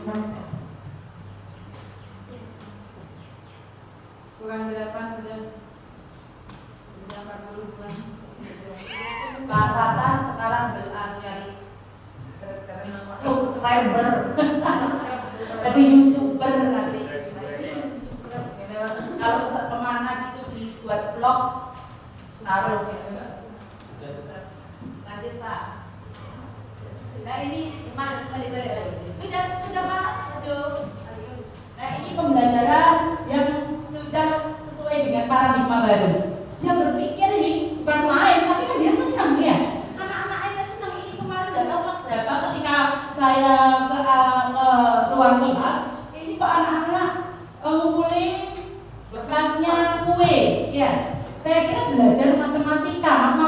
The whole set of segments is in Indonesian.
Kurang berapa sudah 40-an. Pak Tata sekarang nyari subscriber, jadi YouTuber nanti. Kalau kemana gitu dibuat vlog, taruh gitu. Lanjut Pak. Nah ini sudah Pak. Nah ini pembelajaran yang sudah sesuai dengan paradigma baru. Dia berpikir ini bukan main, tapi kan dia senang ya. Anak-anaknya senang. Ini kemarin nggak tahu kelas berapa ketika saya ke ruang kelas, ini kok anak-anak ngumpulin bekasnya kue, ya. Saya kira belajar matematika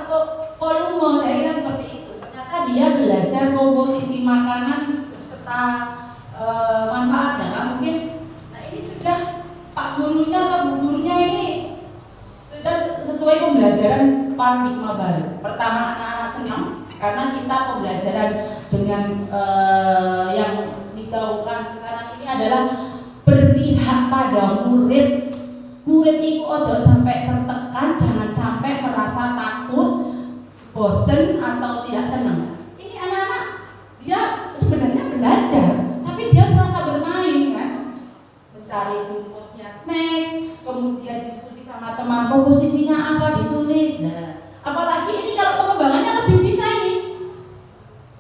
untuk volume, saya kira seperti itu. Ternyata dia belajar komposisi makanan serta manfaatnya, kan mungkin. Nah ini sudah Pak gurunya atau Bu gurunya ini sudah sesuai pembelajaran paradigma baru. Pertama, anak-anak senang karena kita pembelajaran dengan yang digaungkan sekarang ini adalah berpihak pada murid. Murid itu ojo sampai tertekan, jangan sampai merasa takut, bosen atau tidak senang. Ini anak-anak dia sebenarnya belajar, tapi dia merasa bermain kan, mencari bungkusnya snack, kemudian diskusi sama teman komposisinya apa ditulis. Nah, apalagi ini kalau pengembangannya lebih bisa ini.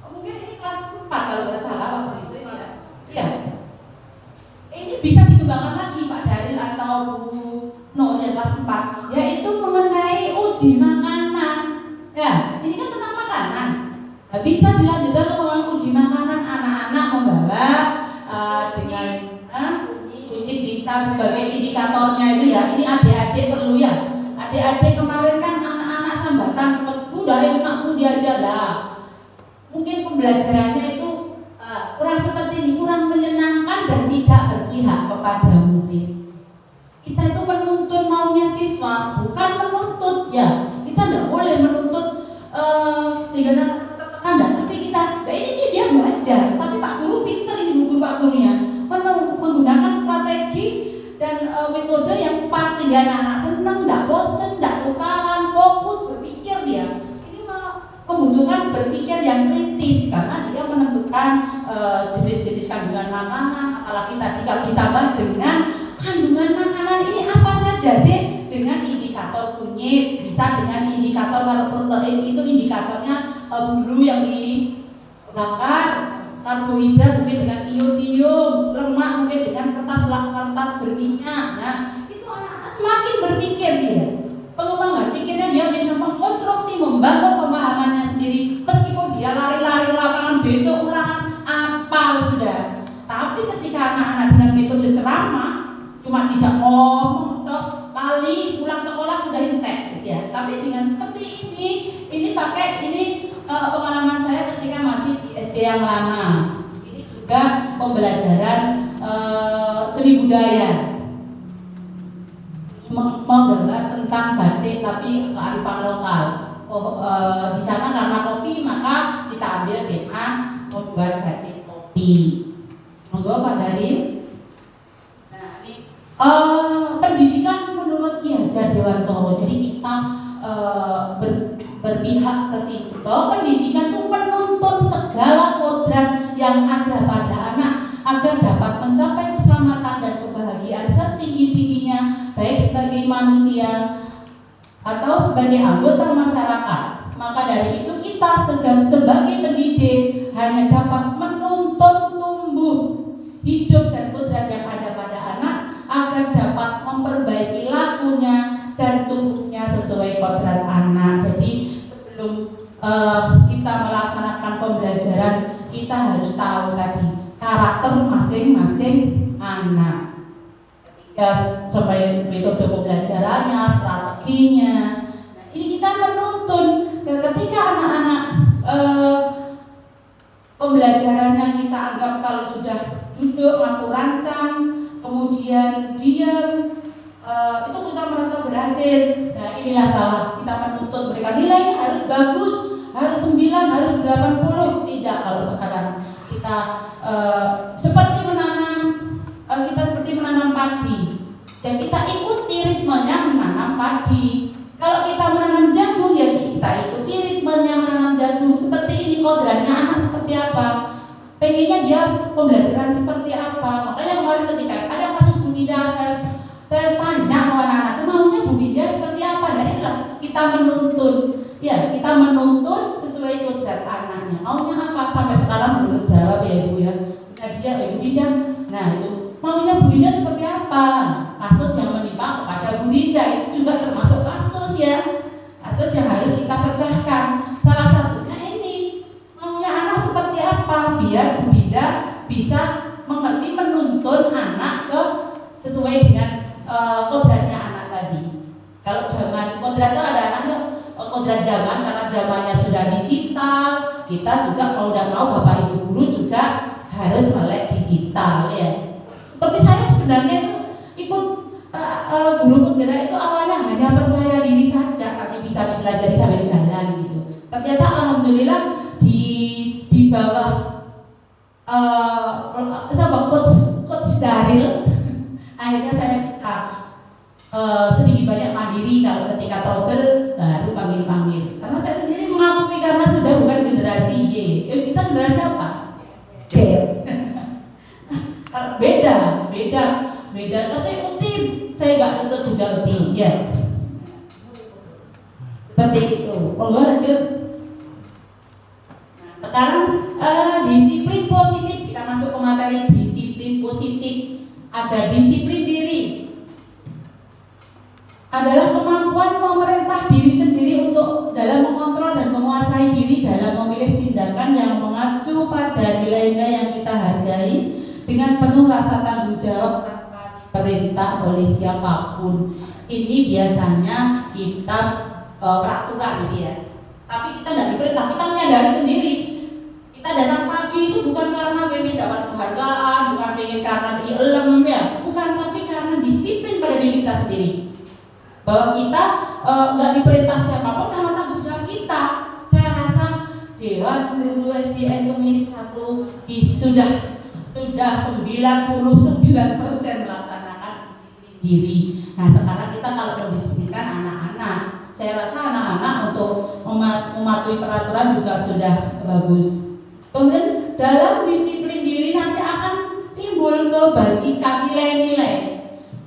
Mungkin ini kelas 4 kalau nggak salah waktu itu ini ya. Iya. Ini bisa dikembangkan lagi Pak Daril atau Bu Nur yang kelas 4, yaitu mengenai uji makanan. Ya, ini kan tentang makanan. Nah, bisa dilanjutkan dengan uji makanan, anak-anak membawa dengan kunci bisa sebagai indikatornya itu ya. Ini adik-adik perlu ya. Adik-adik kemarin kan anak-anak sambatan sempat udah enak diajar lah. Mungkin pembelajarannya itu kurang seperti ini, kurang menyenangkan dan tidak berpihak kepada murid. Kita itu menuntut maunya siswa, bukan menuntut ya. Kita tidak boleh menuntut sehingga tertekan, tapi kita, nah ini dia belajar. Tapi Pak Guru pintar ini, guru Pak Gurunya menggunakan strategi dan metode yang pas sehingga anak-anak senang, tidak bosan, tidak tukaran, fokus berpikir dia. Ini membutuhkan berpikir yang kritis karena dia menentukan jenis-jenis kandungan makanan, apalagi tadi kalau ditambah dengan kandungan makanan ini apa saja sih, dengan indikator kunyit, bisa dengan indikator kalau protein itu indikatornya bulu yang dibakar, karbohidrat mungkin dengan iodium, lemak mungkin dengan kertas berminyak. Nah itu anak-anak semakin berpikir dia, pengembangan pikirnya dia bisa mengkonstruksi, membangun pemahamannya sendiri, meskipun dia lari-lari lapangan besok ulangan apal sudah. Tapi ketika anak-anak dengan metode ceramah cuma tidak ngomong tok, kali pulang sekolah sudah entek ya. Tapi dengan seperti ini pakai pengalaman saya ketika masih di SD yang lama. Ini juga pembelajaran seni budaya, menggambar tentang batik tapi kearifan lokal. Di sana karena kopi maka kita ambil tema membuat batik kopi. Monggo Pak Daril. Pendidikan menurut Ki Hajar Dewantoro, jadi kita berpihak ke situ. Pendidikan itu menuntut segala kodrat yang ada pada anak agar dapat mencapai keselamatan dan kebahagiaan setinggi-tingginya, baik sebagai manusia atau sebagai anggota masyarakat. Maka dari itu kita sebagai pendidik hanya dapat menuntut tumbuh hidup dan kodrat yang ada pada anak agar dapat memperbaiki lakunya dan tumbuhnya sesuai kodrat anak. Jadi sebelum kita melaksanakan pembelajaran, kita harus tahu tadi karakter masing-masing anak. Ya, sampai metode pembelajarannya, strateginya. Nah, ini kita menuntun ketika anak-anak pembelajarannya kita anggap kalau sudah duduk ngaku rancang, kemudian diam, itu kita merasa berhasil. Nah inilah salah, kita menuntut mereka nilainya harus bagus, harus 9, harus 80. Tidak, kalau sekarang kita kita ikuti ritmenya menanam padi. Kalau kita menanam jagung, ya kita ikuti ritmenya menanam jagung. Seperti ini kodratnya anak seperti apa, pengennya dia pembelajaran seperti apa. Makanya kemarin ketika ada kasus budidaya, saya tanya ke anak-anak itu maunya budidaya seperti apa. Dan itulah kita menuntun, ya kita menuntun sesuai kodrat anaknya. Maunya apa, sampai sekarang belum terjawab ya ibu ya. Dia budidaya, nah itu maunya budidaya seperti apa. Kasus yang menimpa kepada budidaya itu juga termasuk kasus ya, kasus yang harus kita pecahkan. Salah satunya ini, maunya anak seperti apa biar budidaya bisa mengerti menuntun anak ke sesuai dengan kodratnya anak tadi. Kalau zaman kodrat itu ada anak kodrat zaman, karena zamannya sudah digital, kita juga mau tidak mau bapak ibu guru juga harus melek digital ya. Seperti saya sebenarnya itu ikut guru penggerak itu awalnya hanya percaya diri saja, nanti bisa dipelajari sambil jalan gitu. Ternyata alhamdulillah di bawah coach Daril, akhirnya saya bisa sedikit banyak mandiri. Kalau ketika trouble baru panggil. Karena saya sendiri mengakui karena sudah bukan generasi Y. Kita generasi apa? Z. Beda. Kata ikutin, saya nggak tuntut juga utin, ya. Seperti itu. Lanjut. Nah, sekarang disiplin positif, kita masuk ke materi disiplin positif. Ada disiplin diri, adalah kemampuan memerintah diri sendiri untuk dalam mengontrol dan menguasai diri dalam memilih tindakan yang mengacu pada nilai-nilai yang kita hargai dengan penuh rasa tanggung jawab tanpa diperintah oleh siapapun. Ini biasanya kita peraturan gitu ya, tapi kita tidak diperintah, kita menyadari sendiri. Kita datang pagi itu bukan karena pengen dapat penghargaan, bukan pengen karena dielem ya, bukan, tapi karena disiplin pada diri kita sendiri. Bahwa kita nggak diperintah siapapun karena tanggung jawab kita. Saya rasa Dewan Guru SDN Kemiri 1 sudah 99% melaksanakan disiplin diri. Nah sekarang kita kalau mendisiplinkan anak-anak, saya rasa anak-anak untuk mematuhi peraturan juga sudah bagus. Kemudian dalam disiplin diri nanti akan timbul kebajikan, nilai-nilai.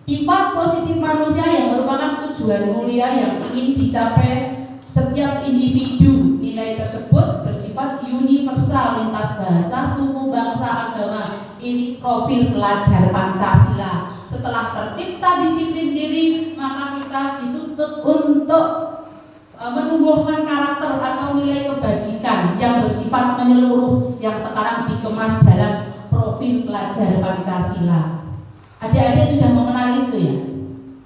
Sifat positif manusia yang merupakan tujuan mulia yang ingin dicapai setiap individu. Nilai tersebut bersifat universal lintas bahasa, suku, bangsa, agama. Ini profil pelajar Pancasila. Setelah tercipta disiplin diri, maka kita dituntut untuk menumbuhkan karakter atau nilai kebajikan yang bersifat menyeluruh yang sekarang dikemas dalam profil pelajar Pancasila. Adik-adik sudah mengenal itu ya,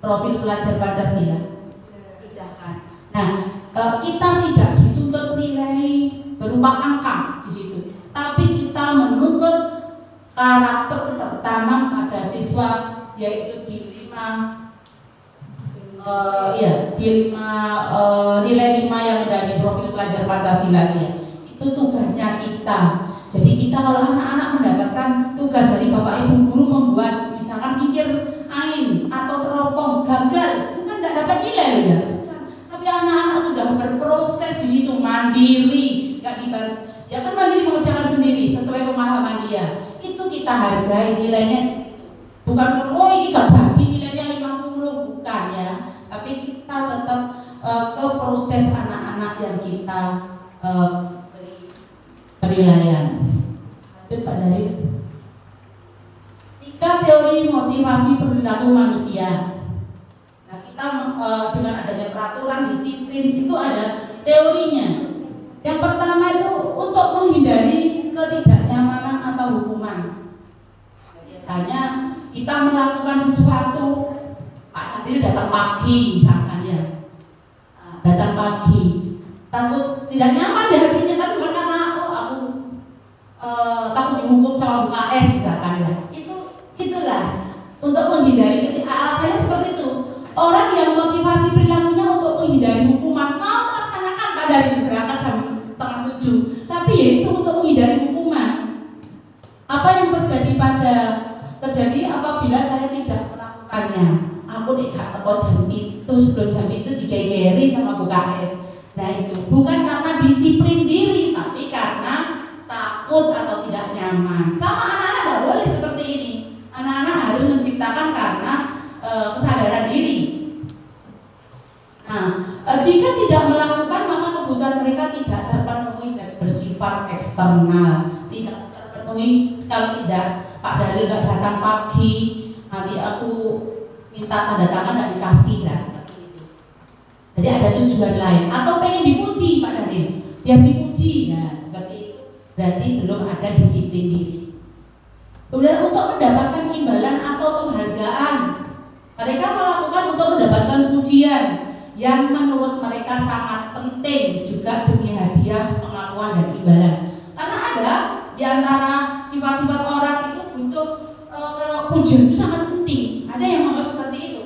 profil pelajar Pancasila? Tidak kan? Nah, kita tidak dituntut nilai berupa angka di situ, tapi kita menuntut karakter tertanam pada siswa, yaitu di nilai 5 yang ada di profil pelajar Pancasila ya. Itu tugasnya kita. Jadi kita kalau anak-anak mendapatkan tugas dari bapak ibu guru membuat misalkan pikir ain atau teropong gagal, bukan tidak dapat nilai ya, tapi anak-anak sudah berproses di situ mandiri, nggak dibantu, ya kan mandiri mengerjakan sendiri sesuai pemahaman dia. Itu kita hargai nilainya di situ. Bukan ini gak babi nilainya 50, bukan ya, tapi kita tetap ke proses anak-anak yang kita beri penilaian. Lanjut Pak Dari. 3 teori motivasi perilaku manusia. Nah kita dengan adanya peraturan disiplin itu ada teorinya. Yang pertama itu untuk menghindari ketidaknyamanan atau hukuman. Biasanya kita melakukan sesuatu, Pak Nadiri datang pagi misalkan ya, datang pagi, takut tidak nyaman di hatinya, tapi bukan karena aku takut dihukum sama Bu KS misalkan ya. Itulah untuk menghindari alasannya seperti itu. Orang yang motivasi perilakunya untuk menghindari hukuman mau melaksanakan pada hari berangkat jam 6:30, tapi yaitu untuk menghindari hukuman. Apa yang terjadi apabila saya tidak melakukannya? aku nek gak teko jam itu, sebelum jam itu digegeri sama Bu KS. Nah itu bukan karena disiplin diri, tapi karena takut atau tidak nyaman. Sama anak-anak gak boleh seperti ini. Anak-anak harus menciptakan karena kesadaran diri. Nah, jika tidak melakukan maka kebutuhan mereka tidak terpenuhi dan bersifat eksternal. Tidak terpenuhi kalau tidak Pak Dalil nggak datang pagi, nanti aku minta tanda tangan dan dikasih lah seperti itu. Jadi ada tujuan lain atau pengen dipuji Pak Dalil, biar dipuji ya seperti itu. Berarti belum ada disiplin diri. Kemudian untuk mendapatkan imbalan atau penghargaan, mereka melakukan untuk mendapatkan pujian yang menurut mereka sangat penting juga demi hadiah, pengakuan dan imbalan. Karena ada di antara sifat-sifat orang itu butuh kalau pujian itu sangat penting. Ada yang menganggap seperti itu.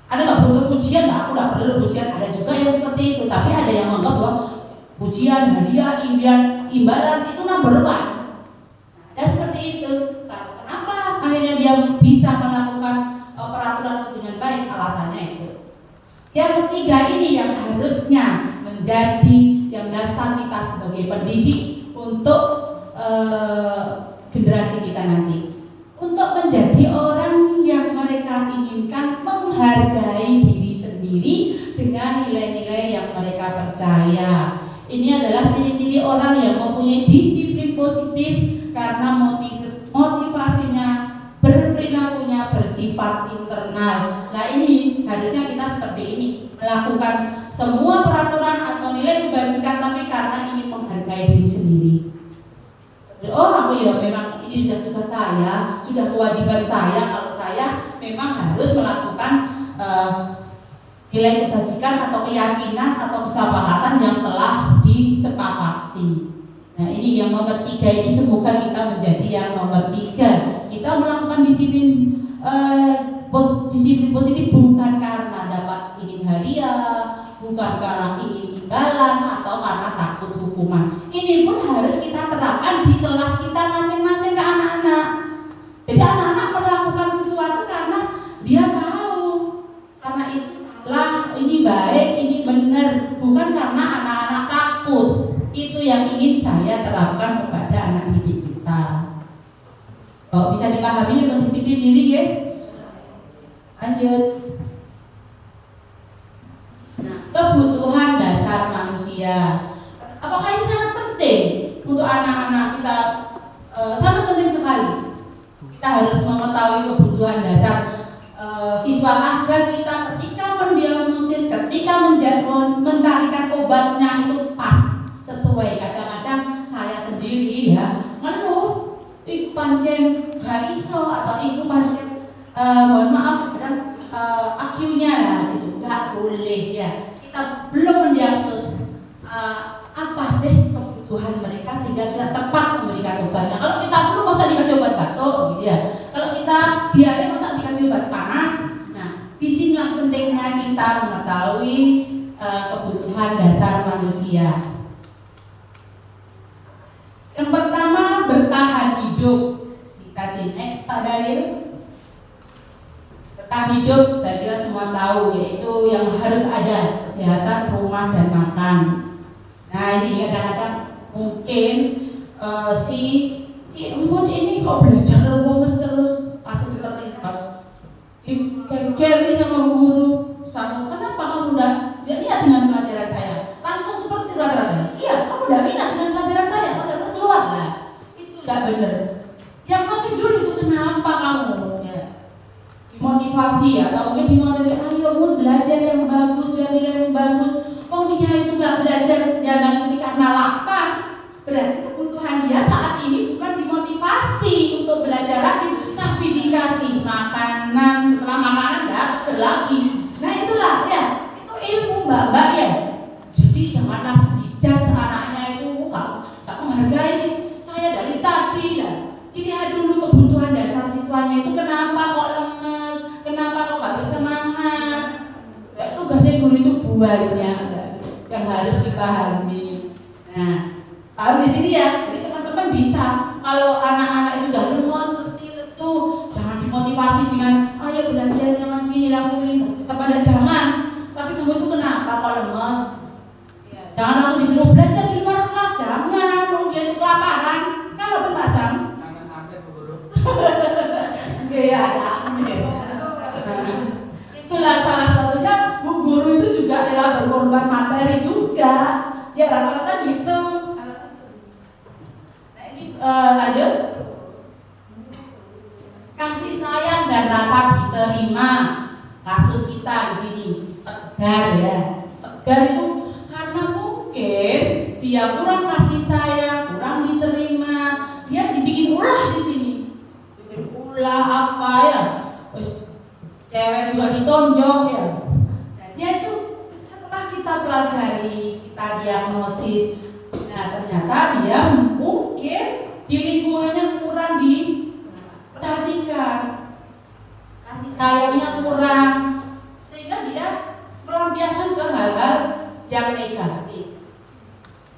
Ada nggak butuh pujian? Nggak, aku nggak perlu pujian. Ada juga yang seperti itu. Tapi ada yang menganggap bahwa pujian, hadiah, imbalan itu number one. Ada seperti itu. Kenapa akhirnya dia bisa melakukan peraturan itu dengan baik? Alasannya itu. Yang ketiga ini yang harusnya menjadi yang dasar kita sebagai pendidik untuk generasi kita nanti, untuk menjadi orang yang mereka inginkan menghargai diri sendiri dengan nilai-nilai yang mereka percaya. Ini adalah ciri-ciri orang yang mempunyai disiplin positif karena motivasinya, berperilakunya bersifat internal. Nah ini harusnya kita seperti ini, melakukan semua peraturan atau nilai kebajikan tapi karena ingin menghargai diri sendiri. Oh aku ya memang ini sudah tugas saya, sudah kewajiban saya kalau saya memang harus melakukan nilai kebajikan atau keyakinan atau kesepakatan yang telah disepakati. Nah ini yang nomor 3 ini semoga kita menjadi yang nomor 3. Kita melakukan disiplin positif bukan karena dapat ingin hadiah, bukan karena ingin imbalan atau karena takut hukuman. Ini pun harus kita terapkan di kelas kita masing-masing ke anak-anak. Jadi anak-anak melakukan sesuatu karena dia tahu karena itu salah, ini baik, ini benar, bukan karena anak-anak takut. Itu yang ingin saya terapkan kepada anak didik kita. Oh, bisa dipahami untuk disiplin diri ya? Lanjut. Nah, kebutuhan dasar manusia. Apakah ini sangat penting untuk anak-anak kita? Sangat penting sekali. Kita harus mengetahui kebutuhan dasar siswa agar kita ketika mendiagnosis, ketika mencarikan obatnya itu pas, sesuai. Kadang-kadang saya sendiri ya ngeluh, iku pancen gak iso atau iku pancen mohon maaf kadang IQ-nya lah gitu, nggak boleh ya. Kita belum mendiagnosis apa sih kebutuhan mereka sehingga kita tepat memberikan obatnya. Kalau kita perlu masa dikasih obat batuk, gitu ya. Kalau kita diare masa dikasih obat panas. Nah, disinilah pentingnya kita mengetahui kebutuhan dasar manusia. Yang pertama bertahan hidup. Bisa di next Pak Dalil. Bertahan hidup saya kira semua tahu, yaitu yang harus ada kesehatan, rumah dan makan. Nah ini kadang-kadang mungkin si Emput ini kok belajar lemes terus, kasus seperti itu dikejar nih sama guru. Sama kenapa kamu udah lihat dengan pelajaran saya? Langsung seperti rata-rata. Iya, kamu udah minat dengan pelajaran saya, kamu udah keluar lah. Itu nggak benar. Yang masih dulu itu kenapa kamu? Ya. Dimotivasi atau mungkin dimotivasi, ayo Bud belajar yang bagus, biar nilai yang bagus. Oh dia itu nggak belajar, dia nggak ikuti karena lapar. Berarti kebutuhan dia saat ini bukan dimotivasi untuk belajar lagi, tapi dikasih makanan. Setelah makanan dapat lagi. Nah itulah ya, itu ilmu mbak-mbak ya. Jadi janganlah dicas anaknya itu tak menghargai. Saya dari tadi lah. Dilihat dulu kebutuhan dasar siswanya itu kenapa kok lemes, kenapa kok nggak bersemangat. Ya, tugasnya guru itu banyak yang harus dipahami. Nah, tahu di sini ya, jadi teman-teman bisa kalau anak-anak itu udah lemes, seperti lesu, jangan dimotivasi dengan ayo belajar Ya rata-rata gitu. Nah ini lanjut. Kasih sayang dan rasa diterima. Kasus kita di sini tegar ya. Tegar itu karena mungkin dia kurang kasih sayang, kurang diterima, dia dibikin ulah di sini. Bikin ulah apa ya? Terus cewek juga ditonjok ya. Nah, dia itu setelah kita pelajari, kita diagnosis, nah ternyata dia mungkin di lingkungannya kurang diperhatikan, kasih sayangnya kurang, sehingga dia melampiaskan ke hal-hal yang negatif.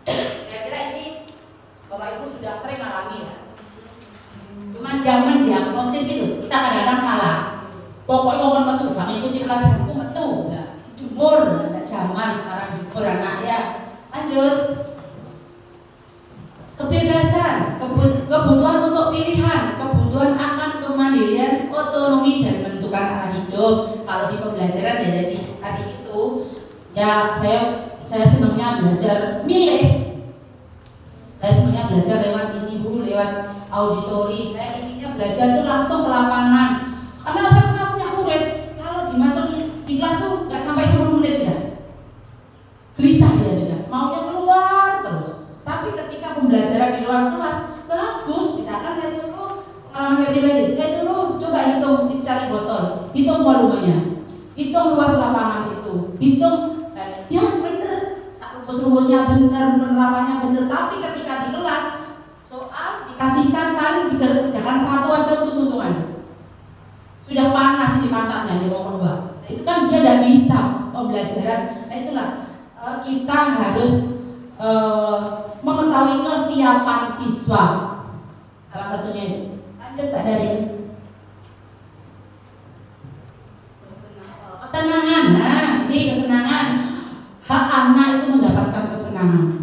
Kira-kira ini Bapak Ibu sudah sering alami ya. Cuman zaman diagnosis itu kita kadang-kadang salah. Pokoknya orang metu, gak ngikuti pelajaranku metu, ya dijemur, ada zaman sekarang jemur anak ya. Lanjut. Kebebasan, kebutuhan untuk pilihan, kebutuhan akan kemandirian, otonomi dan menentukan arah hidup. Kalau di pembelajaran ya jadi tadi itu ya saya senangnya belajar milih. Saya senangnya belajar lewat ini Bu, lewat auditori. Saya inginnya belajar tuh langsung ke lapangan. Karena saya pernah punya murid kalau dimasukin di kelas tuh nggak sampai 10 menit sudah gelisah dia sudah, maunya keluar terus. Tapi ketika pembelajaran di luar kelas bagus, misalkan saya suruh pengalaman saya pribadi, saya suruh coba hitung, cari botol, hitung volumenya, hitung luas lapangan itu, hitung, ya bener, rumus-rumusnya bener, penerapannya bener. Tapi ketika di kelas soal dikasihkan kan dikerjakan satu aja untuk hitungan, sudah panas di matanya dia mau keluar. Nah, itu kan dia tidak bisa pembelajaran. Nah itulah kita harus mengetahui kesiapan siswa. Salah satunya itu. Lanjut Pak dari kesenangan. Nah, ini kesenangan. Hak anak itu mendapatkan kesenangan.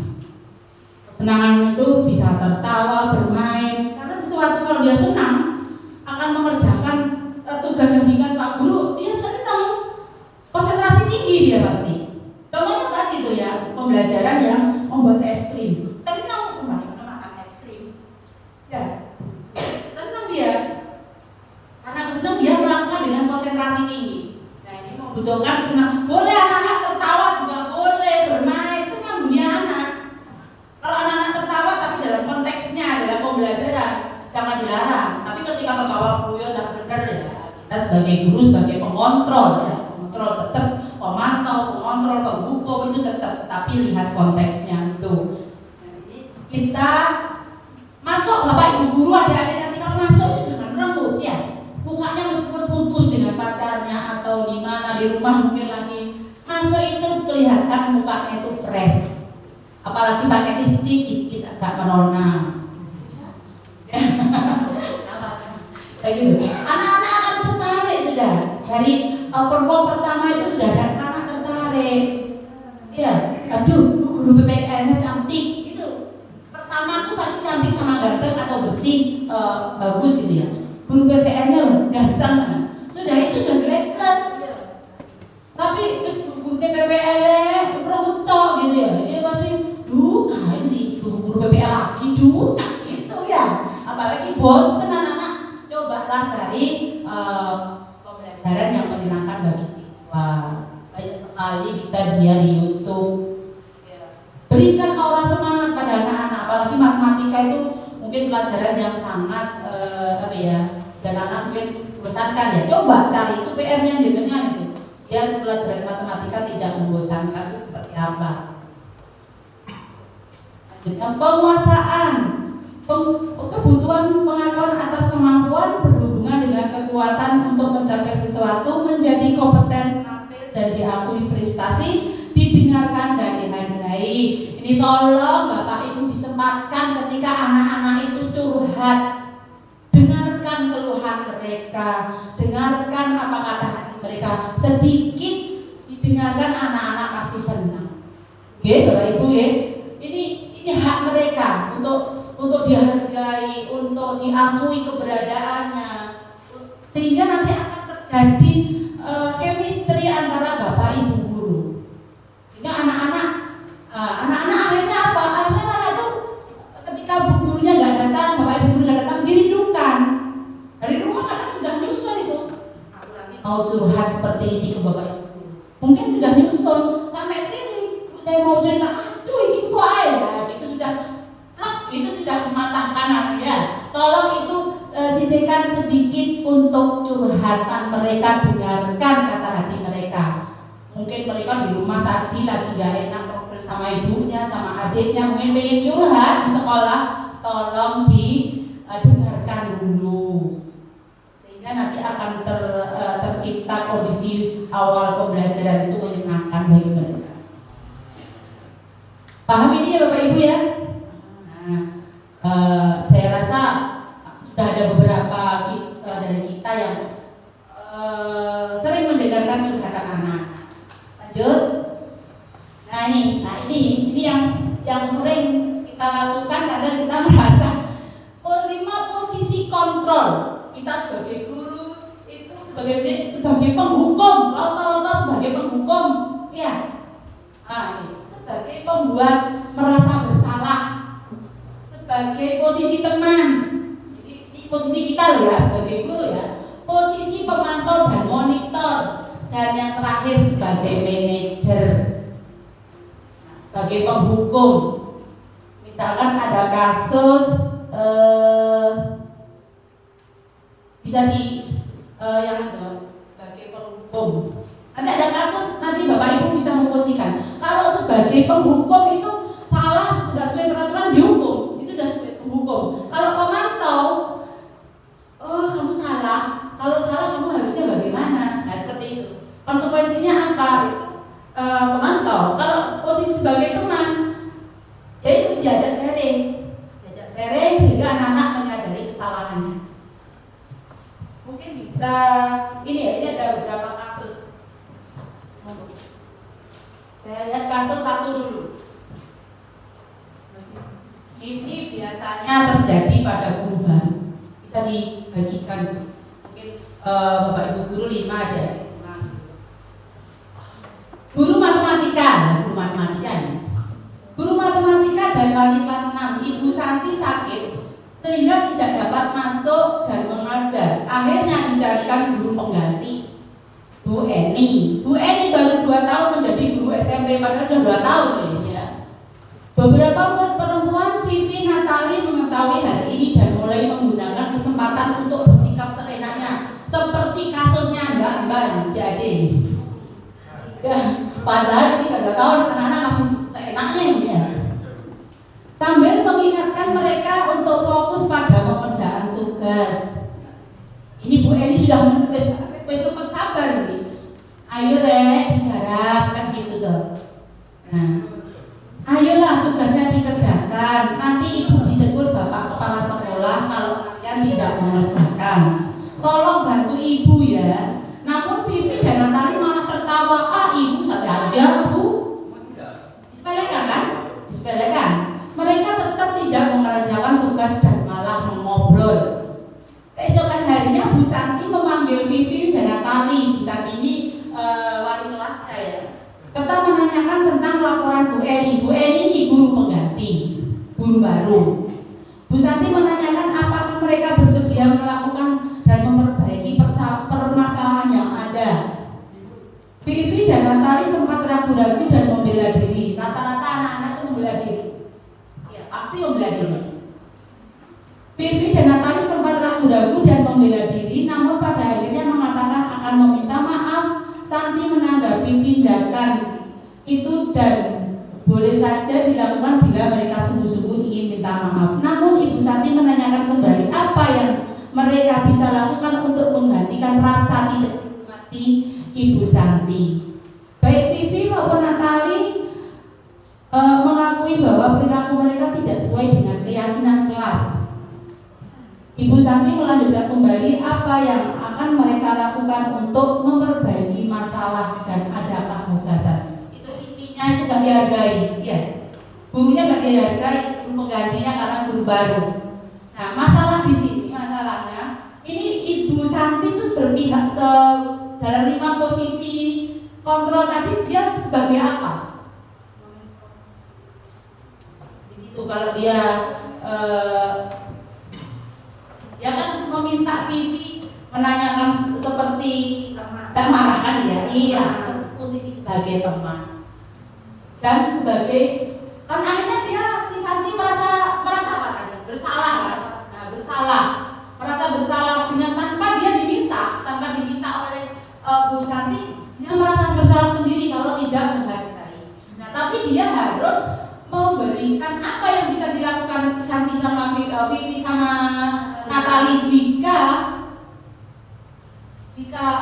Kesenangan itu bisa tertawa, bermain. Karena sesuatu kalau dia senang akan mengerjakan tugas yang diberikan Pak Guru, dia senang, konsentrasi tinggi dia pasti. Contohnya tadi tuh ya, pembelajaran yang membuat es krim. Senang kemarin makan es krim. Ya, senang dia. Karena senang dia melakukan dengan konsentrasi tinggi. Nah ini membutuhkan senang. Boleh anak-anak tertawa juga boleh, bermain itu kan dunia anak. Kalau anak-anak tertawa tapi dalam konteksnya dalam pembelajaran jangan dilarang. Tapi ketika tertawa guyon dan benar ya, kita sebagai guru, sebagai pengontrol ya, pengontrol tetap, pemantau, pengontrol, penghukum itu tetap, tapi lihat konteksnya itu. Jadi kita masuk, Bapak Ibu guru, adik-adik nanti kalau masuk itu jangan rembut ya, mukanya meskipun putus dengan pacarnya atau di mana di rumah mungkin lagi masuk itu kelihatan mukanya itu fresh, apalagi pakai lipstik kita agak merona. Kayak gitu. Anak-anak akan tertarik sudah dari perform pertama itu sudah ada anak tertarik. Ya, aduh, guru PPL-nya cantik itu. Pertama tuh pasti cantik sama ganteng atau bersih, bagus gitu ya. Guru PPL-nya ganteng, sudah itu sudah nilai plus. Tapi guru PPL-nya berontok gitu ya. Dia pasti, nah ini guru PPL lagi gitu ya. Apalagi bosen anak-anak. Cobalah cari pembelajaran yang menyenangkan bagi siswa. Banyak sekali bisa dia di YouTube. Berikan aura semangat pada anak-anak, apalagi matematika itu mungkin pelajaran yang sangat dan anak mungkin membosankan ya. Coba cari itu PR-nya jenengan itu. Biar pelajaran matematika tidak membosankan itu seperti apa. Lanjutnya penguasaan. Kebutuhan pengakuan atas kemampuan berhubungan dengan kekuatan untuk mencapai sesuatu, menjadi kompeten, terampil dan diakui prestasi, didengarkan dan dihargai. Ini tolong Bapak Ibu disempatkan ketika anak-anak itu curhat, dengarkan keluhan mereka, dengarkan apa kata hati mereka, sedikit didengarkan anak-anak pasti senang. Oke Bapak Ibu ya, ini hak mereka untuk dihargai, untuk diakui keberadaannya, sehingga nanti akan terjadi chemistry antara Bapak Ibu guru. Sehingga anak-anak datang, Bapak Ibu guru nggak datang, dirindukan. Dari rumah kadang sudah nyusun itu. Aku nanti mau curhat seperti ini ke Bapak Ibu guru. Mungkin sudah nyusun sampai sini. Saya mau cerita, aduh ini kok ya, itu sudah itu sudah mata kanan ya. Tolong itu sisihkan sedikit untuk curhatan mereka, dengarkan kata hati mereka. Mungkin mereka di rumah tadi lagi gak enak ngobrol sama ibunya, sama adiknya, mungkin pengen curhat di sekolah, tolong didengarkan dulu sehingga nanti akan tercipta kondisi awal pembelajaran itu menyenangkan bagi mereka. Paham ini ya Bapak Ibu ya? Saya rasa sudah ada beberapa dari kita yang sering mendengarkan curhatan anak. Lanjut. Nah ini yang sering kita lakukan kadang kita merasa menerima posisi kontrol. Kita sebagai guru itu sebagai penghukum, rata-rata sebagai penghukum, ya. Ini sebagai pembuat merasa bersalah. Sebagai posisi teman, ini posisi kita ya sebagai guru ya, posisi pemantau dan monitor, dan yang terakhir sebagai manajer, sebagai penghukum. Misalkan ada kasus bisa yang sebagai penghukum. Nanti ada kasus, nanti Bapak Ibu bisa memposisikan. Kalau sebagai penghukum itu salah sudah sesuai peraturan dihukum. Hukum. Kalau pemantau, oh kamu salah. Kalau salah kamu harusnya bagaimana? Nah seperti itu. Konsekuensinya apa? Itu pemantau. Kalau posisi sebagai teman, ya itu diajak sharing sehingga anak-anak menyadari kesalahannya. Mungkin bisa ini ada beberapa kasus. Saya lihat kasus satu dulu. Ini biasanya terjadi pada guru baru. Bisa dibagikan mungkin Bapak Ibu guru 5 ada. Guru matematika ini. Guru matematika dan wali kelas 6, Ibu Santi sakit sehingga tidak dapat masuk dan mengajar. Akhirnya dicarikan guru pengganti, Bu Eni. Bu Eni baru 2 tahun menjadi guru SMP, padahal sudah 2 tahun ini ya. Beberapa perempuan Vivi Natali mengetahui hal ini dan mulai menggunakan kesempatan untuk bersikap seenaknya, seperti kasusnya Mbak Jadi. Ya, padahal ini 2 tahun anak-anak masih seenaknya ini ya. Sambil mengingatkan mereka untuk fokus pada pekerjaan tugas. Ini Bu Eni sudah cepat sabar ini. Ayo digarap kan gitu tuh. Nah, ayolah tugasnya dikerjakan. Nanti Ibu ditegur Bapak Kepala Sekolah kalau kalian tidak mengerjakan. Tolong bantu Ibu ya. Namun Vivi dan Natali malah tertawa. Ibu santai aja Bu. Disepelekan kan? Disepelekan. Mereka tetap tidak mengerjakan tugas dan malah mengobrol. Keesokan harinya Bu Santi memanggil Vivi dan Natali. Bu Santi ini wali kelasnya ya. Serta menanyakan tentang laporan Bu Eni. Bu Eni ini guru pengganti, guru baru. Bu Santi menanyakan apakah mereka bersedia melakukan dan memperbaiki permasalahan yang ada. Vivi dan Natali sempat ragu-ragu dan membela diri. Rata-rata anak-anak itu membela diri. Ya, pasti membela diri. Vivi dan Natali sempat ragu-ragu dan membela diri, namun pada akhirnya mengatakan akan meminta maaf. Santi menanggapi tindakan itu dan boleh saja dilakukan bila mereka sungguh-sungguh ingin minta maaf. Namun Ibu Santi menanyakan kembali apa yang mereka bisa lakukan untuk menggantikan rasa tidak hati Ibu Santi. Baik Vivi maupun Natali mengakui bahwa perilaku mereka tidak sesuai dengan keyakinan kelas. Ibu Santi melanjutkan kembali apa yang akan mereka lakukan untuk memperbaiki masalah dan adakah gagasan. Itu intinya itu gak dihargai, ya. Gurunya gak dihargai, guru penggantinya karena guru baru. Nah, masalah di sini masalahnya ini Ibu Santi itu berpihak dalam 5 posisi kontrol tadi dia sebagai apa? Di situ kalau dia meminta Vivi menanyakan seperti tak marah kan ya? Iya, posisi sebagai teman dan sebagai kan akhirnya dia si Santi merasa apa tadi? Bersalah kan? Nah, merasa bersalah dengan tanpa diminta oleh Bu Santi, dia merasa bersalah sendiri kalau tidak menghargai. Nah, tapi dia harus memberikan apa yang bisa dilakukan Santi sama Vivi sama Natali jika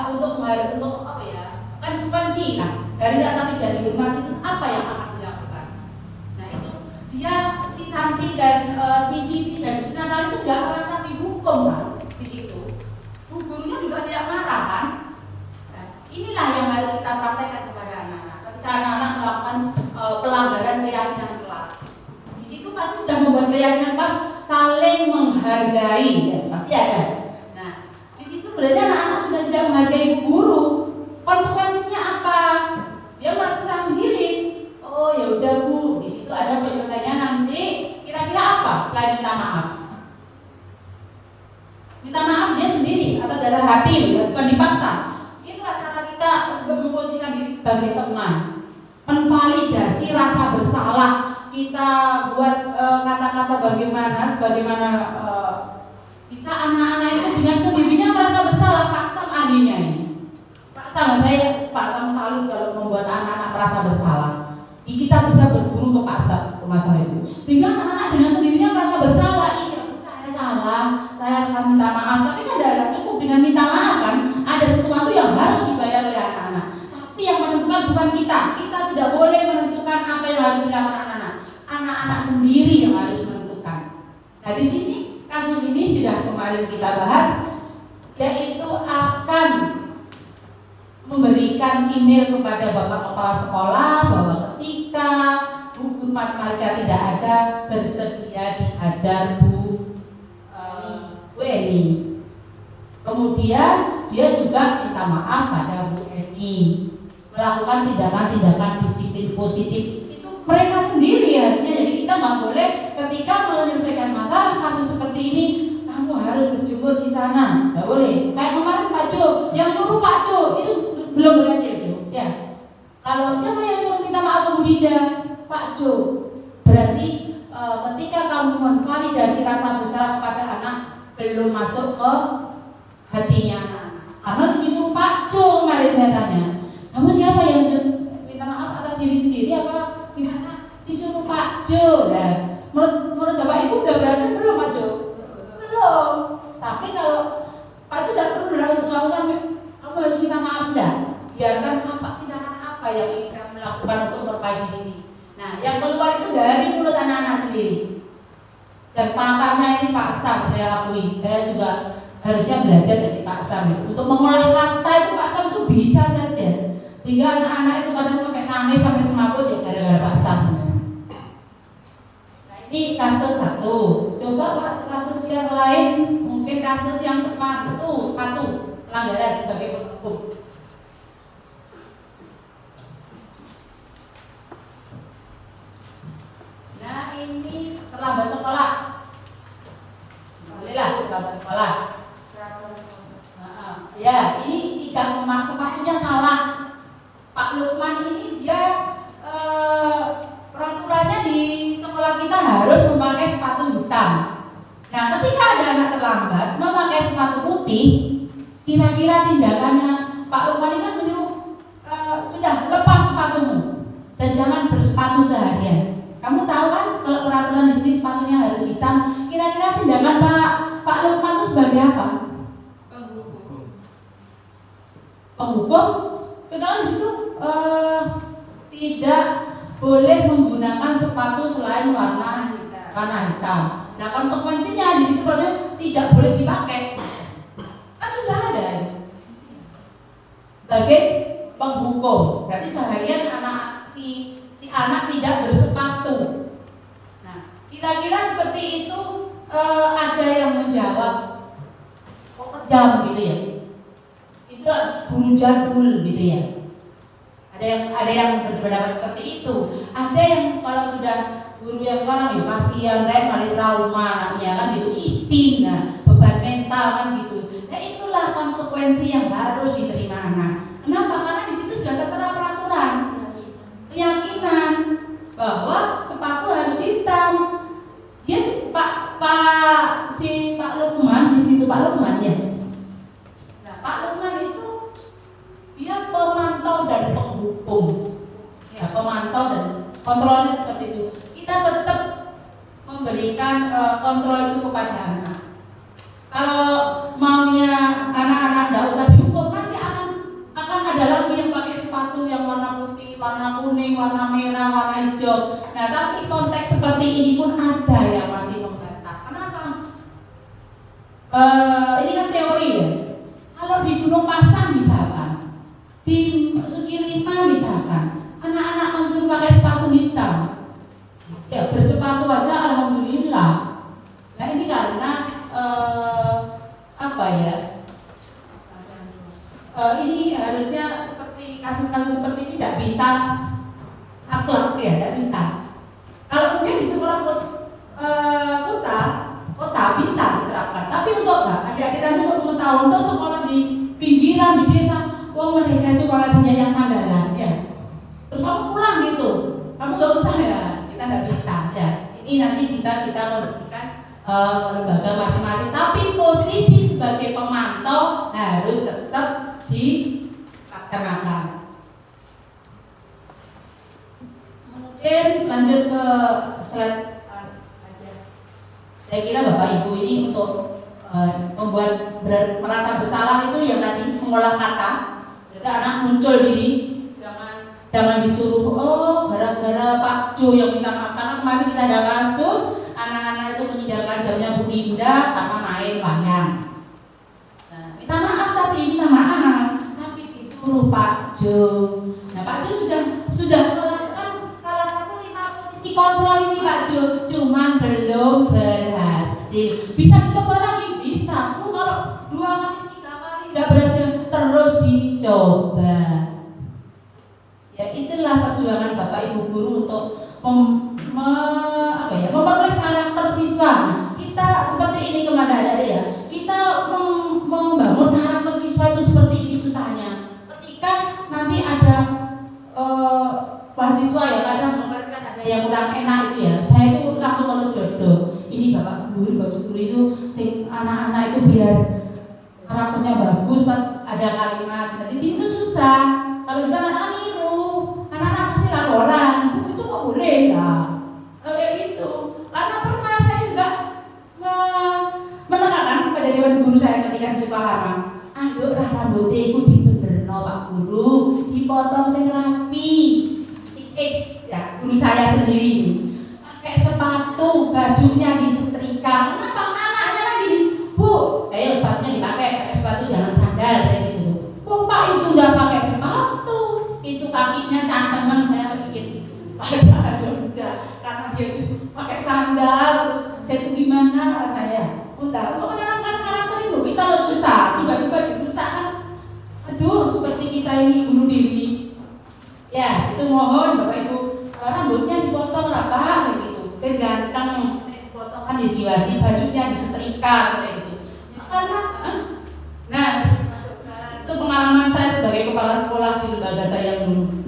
untuk apa ya, konsekuensi dari rasa tidak dihormati itu apa yang akan dilakukan. Nah itu dia si Santi dan si Vivi dan si Natali itu nggak merasa dihukum di situ. Gurunya juga tidak marah kan. Nah, inilah yang harus kita praktekkan kepada anak-anak. Ketika anak-anak melakukan pelanggaran keyakinan kelas, di situ pasti sudah membuat keyakinan kelas saling menghargai, ya, pasti ada. Nah, di situ berarti anak-anak sudah tidak menghargai guru. Konsekuensinya apa? Dia merasa sendiri. Oh ya udah Bu, di situ ada penyelesaiannya nanti. Kira-kira apa? Selain minta maaf. Minta maaf dia sendiri atau dari hati, bukan dipaksa. Itulah cara kita memposisikan diri sebagai teman. Menvalidasi rasa bersalah. Kita buat kata-kata sebagaimana bisa anak-anak itu dengan sendirinya merasa bersalah. Pak Sam ahlinya ini. Pak Sam selalu kalau membuat anak-anak merasa bersalah. Kita bisa berburu ke Pak Sam ke masalah itu. Sehingga anak-anak dengan sendirinya merasa bersalah. Iya, saya salah, saya akan minta maaf. Tapi kan tidak cukup dengan minta maaf kan. Ada sesuatu yang harus dibayar oleh anak-anak. Tapi yang menentukan bukan kita. Kita tidak boleh menentukan apa yang harus dilakukan anak-anak. Anak-anak sendiri yang harus menentukan. Nah di sini kasus ini sudah kemarin kita bahas, yaitu akan memberikan email kepada Bapak Kepala Sekolah bahwa ketika Bu Matematika tidak ada, bersedia diajar Bu Eni. Kemudian dia juga minta maaf pada Bu Eni, melakukan tindakan-tindakan disiplin positif. Itu mereka sendiri artinya. Jadi kita nggak boleh ketika menyelesaikan masalah kasus seperti ini, kamu harus berjemur di sana, nggak boleh. Kayak kemarin Pak Jo, yang nyuruh Pak Jo itu belum berhasil Jo. Ya, kalau siapa yang nyuruh minta maaf ke Bu Dinda? Pak Jo. Berarti ketika kamu memvalidasi rasa bersalah kepada anak, belum masuk ke hatinya anak. Karena disuruh Pak Jo kemarin saya tanya, kamu siapa yang minta maaf atas diri sendiri apa gimana? Disuruh Pak Jo. Nah, menurut Bapak Ibu udah berhasil belum Pak Jo? Belum. Tapi kalau Pak Jo tidak perlu nggak usah kamu harus minta maaf dah. Biarkan tindakan apa yang ingin kamu lakukan untuk memperbaiki diri. Nah, yang keluar itu dari mulut anak-anak sendiri. Dan pakarnya ini Pak Sam, saya akui. Saya juga harusnya belajar dari Pak Sam. Untuk mengolah kata itu Pak Sam itu bisa saja. Sehingga anak-anak itu kadang sampai nangis, sampai semaput ya gara-gara Pak Sam. Nah ini kasus satu. Coba Pak kasus yang lain, mungkin kasus yang sepatu pelanggaran sebagai hukum. Nah ini terlambat sekolah. Bolehlah terlambat sekolah. Ya ini tidak sepatunya salah. Pak Lukman ini dia peraturannya di sekolah kita harus memakai sepatu hitam. Nah ketika ada anak terlambat memakai sepatu putih, kira-kira tindakannya Pak Lukman ini kan menyuruh sudah lepas sepatumu dan jangan bersepatu seharian. Kamu tahu kan kalau peraturan di sini sepatunya harus hitam. Kira-kira tindakan Pak Lukman itu sebagai apa? Penghukum. Kedua di situ tidak boleh menggunakan sepatu selain warna hitam. Nah konsekuensinya di situ tidak boleh dipakai. Kan sudah ada sebagai penghukum. Berarti seharian si anak tidak bersepatu. Nah kira-kira seperti itu ada yang menjawab kok kejam gitu ya. Itu guru jadul gitu ya. Ada yang berpendapat seperti itu. Ada yang kalau sudah guru yang sekarang ya kasihan kali trauma anaknya kan gitu, izin. Nah beban mental kan gitu. Nah itulah konsekuensi yang harus diterima anak. Kenapa? Karena di situ sudah tertera peraturan, keyakinan bahwa sepatu harus hitam. Dia Pak Lukman di situ, Pak Lukman ya. Nah Pak Lukman itu dia pemantau dan penghukum, ya pemantau dan kontrolnya seperti itu. Kita tetap memberikan kontrol itu kepada anak. Kalau maunya anak-anak tidak usah dihukum, nanti akan ada lagi yang pakai sepatu yang warna putih, warna kuning, warna merah, warna hijau. Nah, tapi konteks seperti ini pun ada yang masih membantah. Kenapa? Ini kan teori ya. Kalau di Gunung Pasang misalkan, di Suci Lima misalkan, anak-anak langsung pakai sepatu hitam. Ya bersepatu aja alhamdulillah. Nah ini karena ini harusnya seperti kasus-kasus seperti ini tidak bisa saklek ya, tidak bisa. Kalau kemudian di sekolah kota bisa diterapkan, tapi untuk adik-adik nanti untuk pengetahuan, untuk sekolah di pinggiran di desa, mereka itu malah punya yang sandalan ya. Terus kamu pulang gitu, kamu nggak usah ya, kita nggak bisa ya. Ini nanti bisa kita membersihkan lembaga masing-masing, tapi posisi sebagai pemantau harus tetap dilaksanakan. Mungkin lanjut ke slide saja. Saya kira Bapak Ibu ini untuk membuat merasa bersalah itu yang tadi mengolah kata. Jadi anak muncul diri, jangan disuruh gara-gara Pak Jo yang minta maaf. Karena kemarin kita ada kasus anak-anak itu meninggalkan jamnya Bu Dinda karena main wayang. Minta maaf tapi disuruh Pak Jo. Nah Pak Jo sudah melakukan salah satu 5 posisi kontrol ini Pak Jo, cuman belum berhasil. Bisa dicoba lagi, bisa. Kalau 2 kali 3 kali tidak berhasil, terus dicoba. Ya itulah perjuangan Bapak Ibu guru untuk memperoleh karakter siswa. Kita seperti ini kemana ada ya. Kita membangun karakter siswa itu seperti ini susahnya. Ketika nanti ada mahasiswa ya, kadang kemarin kan ada yang kurang enak itu ya. Saya itu langsung harus jodoh. Ini Bapak guru itu sing anak-anak itu biar karakternya bagus pas ada kalimat. Nah di sini tuh susah. Kalau juga anak-anak niru, anak-anak pasti laporan. Itu kok boleh ya? Kayak gitu. Karena pernah saya juga menekankan kepada dewan guru saya ketika di sekolah lama. Ayo rambutnya itu dibenerno Pak Guru, dipotong sing rapi. Si X ya, guru saya sendiri. Pakai sepatu, bajunya disetrika. Kenapa anaknya lagi? Bu, ayo sepatunya dipakai, pakai sepatu jangan sandal kayak gitu. Pak itu udah pakai sepatu, itu kakinya cantengan saya bikin. Udah, karena dia itu pakai sandal, terus saya itu gimana kata saya? Udah, untuk menanamkan karakter itu kita lo susah, tiba-tiba dirusak kan? Aduh, seperti kita ini bunuh diri. Ya, itu mohon Bapak Ibu, rambutnya dipotong apa gitu, biar ganteng. Dipotong kan dihiasi, bajunya disetrika kayak gitu. Karena, nah, itu pengalaman saya sebagai kepala sekolah di lembaga saya dulu.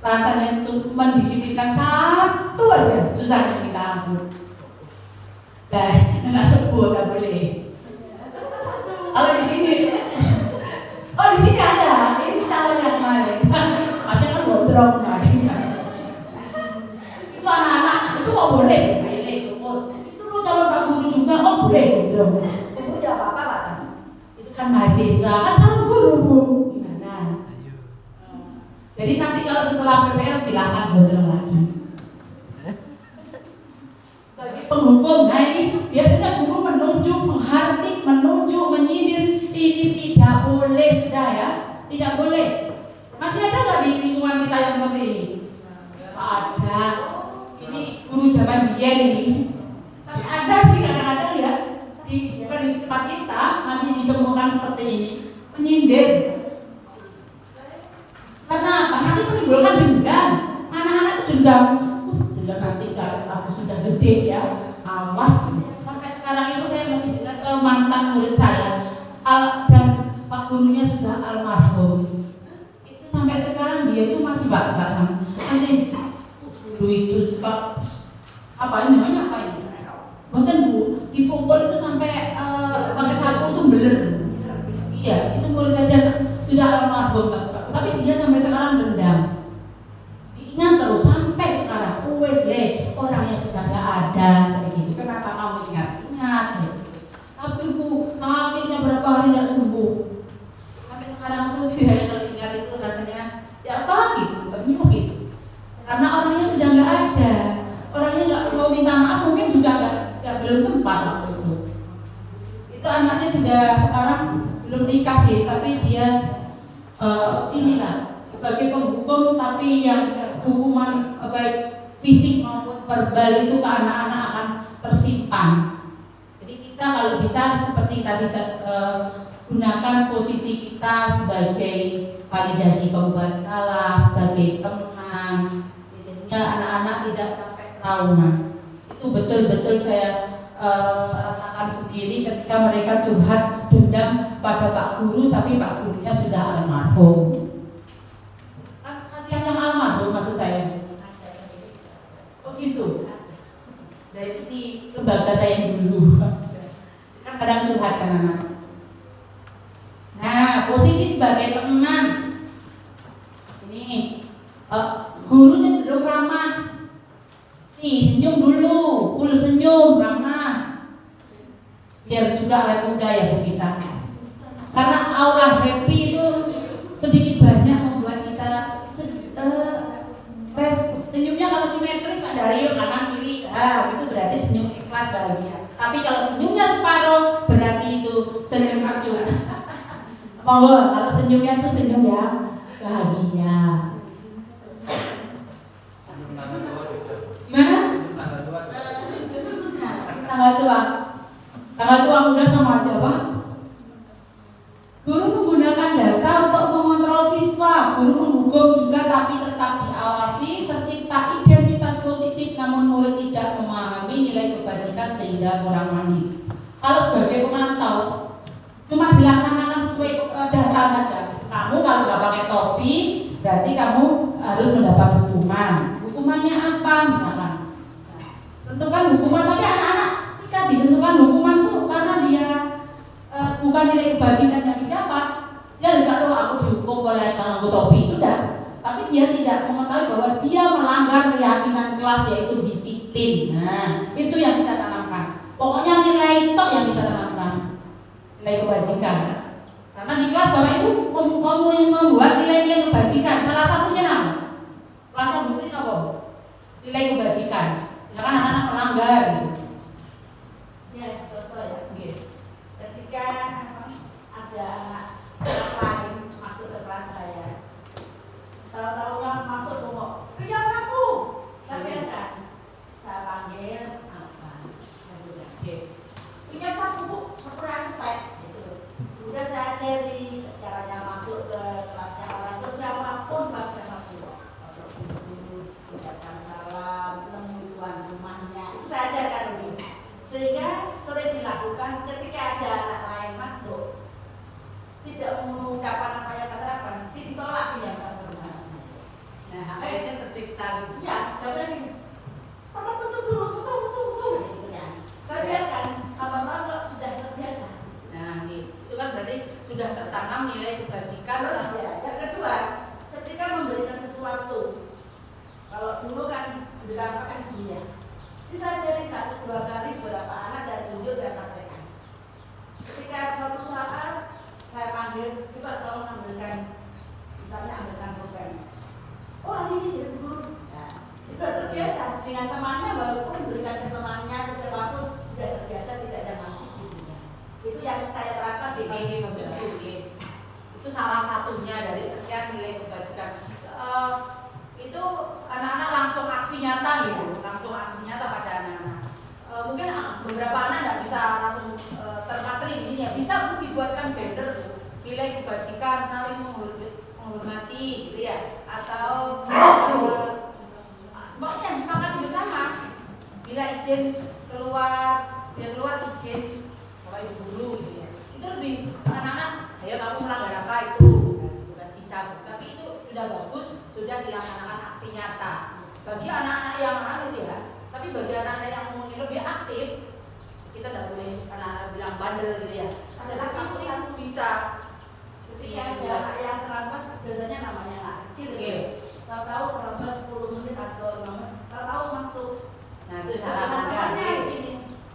Rasanya itu mendisiplinkan satu aja susahnya kita ampun. Dan nggak sebut, nggak boleh. Kalau di sini, di sini ada. Ini calon yang kemarin. Macam kan gondrong kemarin. Itu anak-anak itu kok boleh? Boleh, umur. Itu lo calon Pak Guru juga, boleh gondrong. Itu tidak apa-apa Pak Sam. Itu kan mahasiswa, kan calon guru Bu. Jadi nanti kalau setelah PPL silahkan gondrong lagi. Sebagai penghukum, nah ini biasanya guru menunjuk, menghardik, menunjuk, menyindir. Ini tidak boleh sudah ya, tidak boleh. Masih ada nggak di lingkungan kita yang seperti ini? Ada. Ini guru zaman dia ini. Tapi ada sih kadang-kadang ya di tempat kita masih ditemukan seperti ini, menyindir. Karena apa? Nanti menimbulkan dendam. Anak-anak itu dendam. Nanti kalau aku sudah gede ya, awas. Sampai sekarang itu saya masih dengar mantan murid saya dan Pak gurunya sudah almarhum. Itu sampai sekarang dia itu masih masih guru itu Pak apa ini namanya apa ini? Bukan Bu, dipukul itu sampai pakai sapu itu beler. Iya, itu murid saya sudah almarhum, tapi dia sampai sekarang dendam. Diingat terus sampai sekarang. Wes orangnya sudah nggak ada kayak gitu. Kenapa kamu ingat? Tapi Bu, kakinya berapa hari nggak sembuh. Sampai sekarang tuh saya kalau ingat itu rasanya ya apa gitu, ternyuh gitu. Karena orangnya sudah nggak ada. Orangnya nggak mau minta maaf, mungkin juga nggak belum sempat waktu itu. Itu anaknya sudah sekarang belum nikah sih, tapi dia inilah sebagai penghukum, tapi yang hukuman baik fisik maupun verbal itu ke anak-anak akan tersimpan. Jadi kita kalau bisa seperti tadi gunakan posisi kita sebagai validasi pembuat salah, sebagai teman, sehingga anak-anak tidak sampai trauma. Itu betul-betul saya rasakan sendiri ketika mereka curhat dendam pada Pak Guru, tapi Pak Gurunya sudah almarhum. Kan kasihan yang almarhum maksud saya. Oh gitu. Nah itu di lembaga saya yang dulu. Kan kadang curhat kan anak. Nah posisi sebagai teman ini guru cenderung ramah. Senyum dulu, full senyum, ramah. Biar juga awet muda ya Bu kita. Karena aura happy itu sedikit banyak membuat kita senyumnya kalau simetris Pak Daryl kanan kiri, itu berarti senyum ikhlas bahagia. Tapi kalau senyumnya separuh berarti itu senyum acuh. Monggo, kalau senyumnya itu senyum ya bahagia. Gimana? Tanggal tua muda sama aja Pak. Guru menggunakan data untuk mengontrol siswa. Guru menghukum juga tapi tetap diawasi. Tercipta identitas positif namun murid tidak memahami nilai kebajikan sehingga kurang mandiri. Kalau sebagai pemantau cuma dilaksanakan sesuai data saja. Kamu kalau nggak pakai topi berarti kamu harus mendapat hukuman. Hukumannya apa misalkan? Tentukan hukuman, tapi anak-anak ketika ditentukan hukuman tuh karena dia bukan nilai kebajikan yang didapat, dia tidak tahu aku dihukum oleh nganggo topi sudah, tapi dia tidak mengetahui bahwa dia melanggar keyakinan kelas yaitu disiplin. Nah itu yang kita tanamkan. Pokoknya nilai itu yang kita tanamkan, nilai kebajikan. Karena di kelas Bapak Ibu membuat nilai-nilai kebajikan. Salah satunya apa? Kelasnya Bu Sri apa? Nilai kebajikan. Ya kan anak-anak melanggar gitu. Ya, contoh ya. Ketika ada anak lain masuk ke kelas saya, tahu-tahunya masuk ngomong, pinjam sapu. Saya kan, saya panggil apa? Pinjam sapu Bu, sapu rantai. Sudah saya ajari caranya masuk ke kelasnya orang itu siapapun kelasnya sapu. Ucapkan salam, menemui tuan rumahnya, itu saya ajarkan dulu. Sehingga sering dilakukan ketika ada anak lain masuk, tidak mengucapkan apa yang katakan, ditolak pinjam ke rumah. Nah, akhirnya tercipta gitu. Ya, tapi ini, tolong tutup dulu, tutup. Gitu ya. Saya biarkan, lama-lama sudah terbiasa. Nah, itu kan berarti sudah tertanam nilai kebajikan. Terus ya, yang kedua, ketika memberikan sesuatu, kalau dulu kan dikatakan dia, bisa jadi 1-2 kali beberapa anak saya tunjuk saya praktekkan. Ketika suatu saat saya panggil, coba tolong ambilkan, misalnya ambilkan program. Oh hari ini jadi guru, ya, itu sudah terbiasa dengan temannya, walaupun memberikan ke temannya ke siapapun sudah terbiasa, tidak ada masuk gitu ya. Itu yang saya terapkan di ini. Itu salah satunya dari sekian nilai kebajikan. Itu anak-anak langsung aksi nyata gitu, langsung aksi nyata pada anak-anak. Mungkin beberapa anak tidak bisa langsung termateri di sini ya, bisa dibuatkan banner nilai kebajikan saling menghormati gitu ya, atau pokoknya yang disepakati bersama. Bila izin keluar, dia keluar izin Bapak Ibu Bagi anak-anak yang itu ya, tapi bagi anak-anak yang mungkin lebih aktif, kita tidak boleh anak-anak bilang bandel gitu ya. Adalah Aktif kamu bisa. ketika ada anak yang terlambat, biasanya namanya anak kecil. Tahu-tahu terlambat 10 menit atau 5 menit, tahu-tahu masuk. Nah itu Harapannya begini,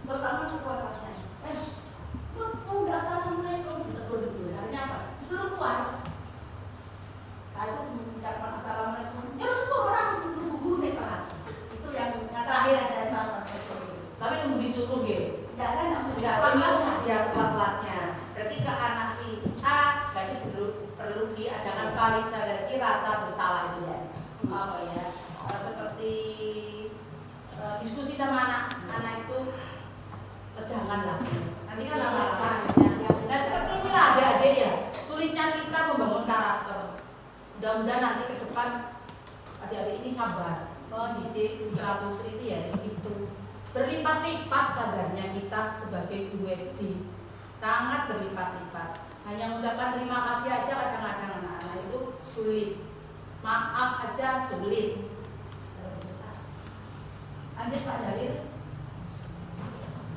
terutama kekuatannya. Kamu nggak assalamualaikum, ditegur gitu. Artinya apa? Disuruh keluar. Nah itu mengucapkan assalamualaikum. Ya semua orang guru nih telat. Itu yang terakhir yang saya sampaikan. tapi nunggu disuruh gitu. Enggak kan? Enggak kelasnya, ya kelasnya. Ketika anak si A, berarti perlu diadakan validasi rasa bersalah itu ya. Apa ya? Seperti diskusi sama anak itu, janganlah. Nanti kan lama-lama. Nah seperti inilah adik-adik ya. Sulitnya kita membangun karakter. Mudah-mudahan nanti ke depan adik-adik ini sabar. Didik putra putri itu ya segitu. Berlipat-lipat sabarnya kita sebagai guru SD, sangat berlipat-lipat. Hanya mengucapkan terima kasih aja kadang-kadang anak-anak itu sulit, maaf aja sulit. Lanjut Pak Dalil.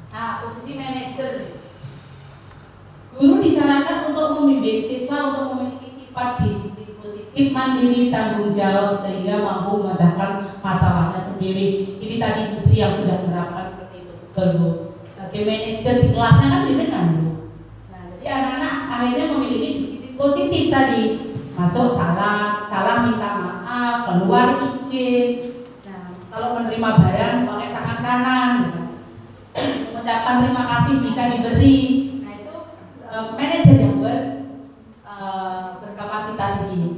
Nah, posisi manajer, guru disarankan untuk membimbing siswa untuk memiliki sifat disiplin positif, mandiri, tanggung jawab sehingga mampu memecahkan masalahnya sendiri. Ini tadi Bu Sri yang sudah menerapkan seperti itu. Betul Bu. Sebagai manajer di kelasnya kan dengan Bu. Nah, jadi anak-anak akhirnya memiliki disiplin positif tadi. Masuk salah minta maaf, keluar izin. Nah, kalau menerima barang pakai tangan kanan, mengucapkan terima kasih jika diberi. Nah itu manajer yang berkapasitas di sini.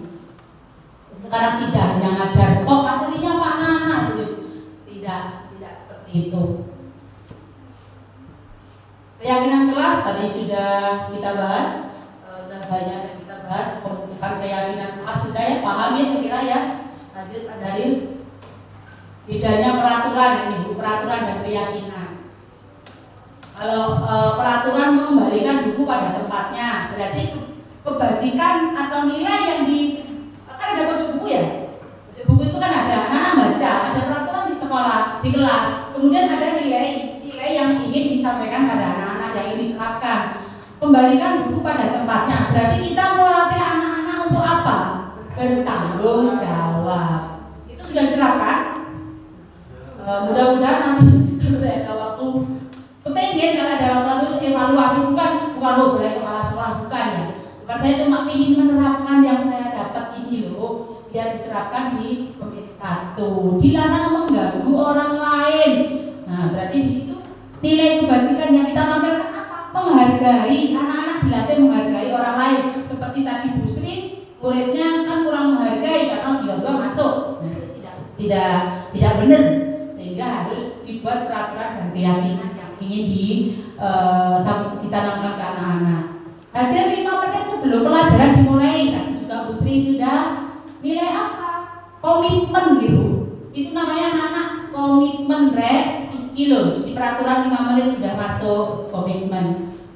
Sekarang tidak yang ngajar kok materinya Pak Nana terus tidak seperti itu. Keyakinan kelas tadi sudah kita bahas, sudah banyak yang kita bahas. Pembentukan keyakinan kelas sudah ya paham ya kira ya. Lanjut Pak Dalil. Bedanya peraturan ini Bu, peraturan dan keyakinan. Kalau peraturan mengembalikan buku pada tempatnya, berarti kebajikan atau nilai yang kan ada pojok buku ya. Pojok buku itu kan ada anak-anak baca, ada peraturan di sekolah, di kelas. Kemudian ada nilai yang ingin disampaikan pada anak-anak yang ingin diterapkan. Kembalikan buku pada tempatnya. Berarti kita melatih anak-anak untuk apa? Bertanggung jawab. Itu sudah diterapkan. Mudah-mudahan nanti kalau saya ada waktu, kepengen kalau ada waktu itu evaluasi bukan boleh kepala sekolah bukan ya. Bukan saya cuma ingin menerapkan yang saya dapat ini loh, biar diterapkan di komisi 1. Dilarang mengganggu orang lain. Nah berarti di situ nilai kebajikan yang kita tampilkan apa? Menghargai, anak-anak dilatih menghargai orang lain. Seperti tadi Bu Sri, muridnya kan kurang menghargai karena tiba-tiba masuk. Nah, tidak benar. Sehingga harus dibuat peraturan dan keyakinan yang ingin ditanamkan ke anak-anak. Hadir 5 menit sebelum pelajaran dimulai. Tadi juga Bu Sri sudah nilai apa? Komitmen gitu. Itu namanya anak-anak komitmen di peraturan 5 menit sudah masuk komitmen.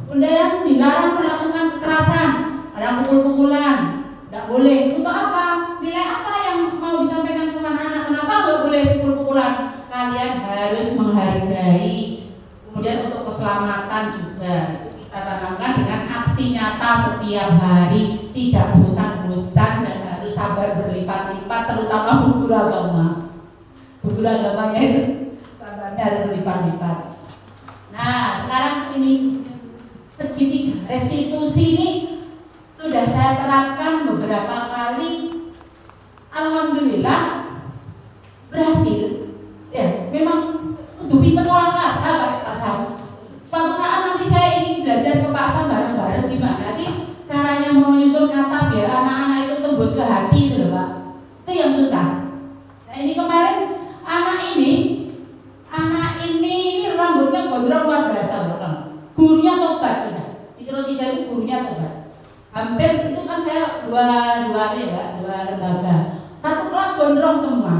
Kemudian dilarang melakukan kekerasan, ada pukul-pukulan, tidak boleh. Untuk apa? Nilai apa yang mau disampaikan ke anak-anak? Kenapa nggak boleh pukul-pukulan? Kalian harus menghargai. Kemudian untuk keselamatan juga itu kita tanamkan dengan aksi nyata setiap hari, tidak bosan-bosan dan harus sabar berlipat-lipat, terutama guru agama. Guru agamanya itu sabarnya harus berlipat-lipat. Nah sekarang ini segitiga restitusi ini sudah saya terapkan beberapa kali, alhamdulillah berhasil. Ya, memang kudu pinter olah kata Pak Sam. Suatu saat nanti saya ingin belajar ke Pak Sam bareng-bareng gimana sih caranya menyusun kata biar anak-anak itu tembus ke hati itu loh Pak. Itu yang susah. Nah ini kemarin anak ini rambutnya gondrong luar biasa Pak. Gurunya tobat sudah. Di Solo 3 itu gurunya tobat. Hampir itu kan saya dua lembaga. Satu kelas gondrong semua.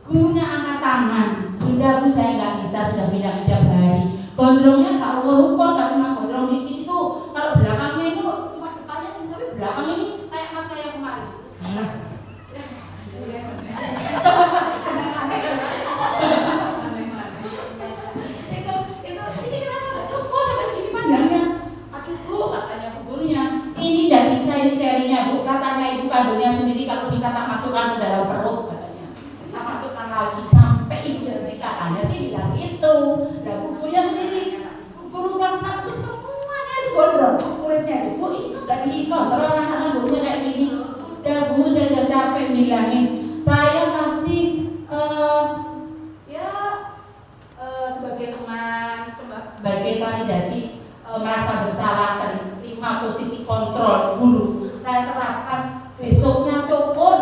Gurunya angkat tangan, sudah Bu saya nggak bisa, sudah bilang tiap hari. Gondrongnya nggak ukur-ukur, nggak cuma gondrong dikit itu. Kalau belakangnya itu cuma depannya sih, tapi belakang ini kayak mas saya kemarin. masukkan ke dalam perut katanya. Kita masukkan lagi sampai ibu sendiri katanya sih bilang itu. Dan bukunya sendiri guru kelas 6 itu semuanya itu gondrong muridnya. Bu ini tuh gak dikontrol anak-anak bukunya kayak gini. Sudah Bu, saya udah capek bilangin. Saya masih sebagai teman, sebagai validasi merasa bersalah dan terima posisi kontrol guru. Saya terapkan besoknya cukur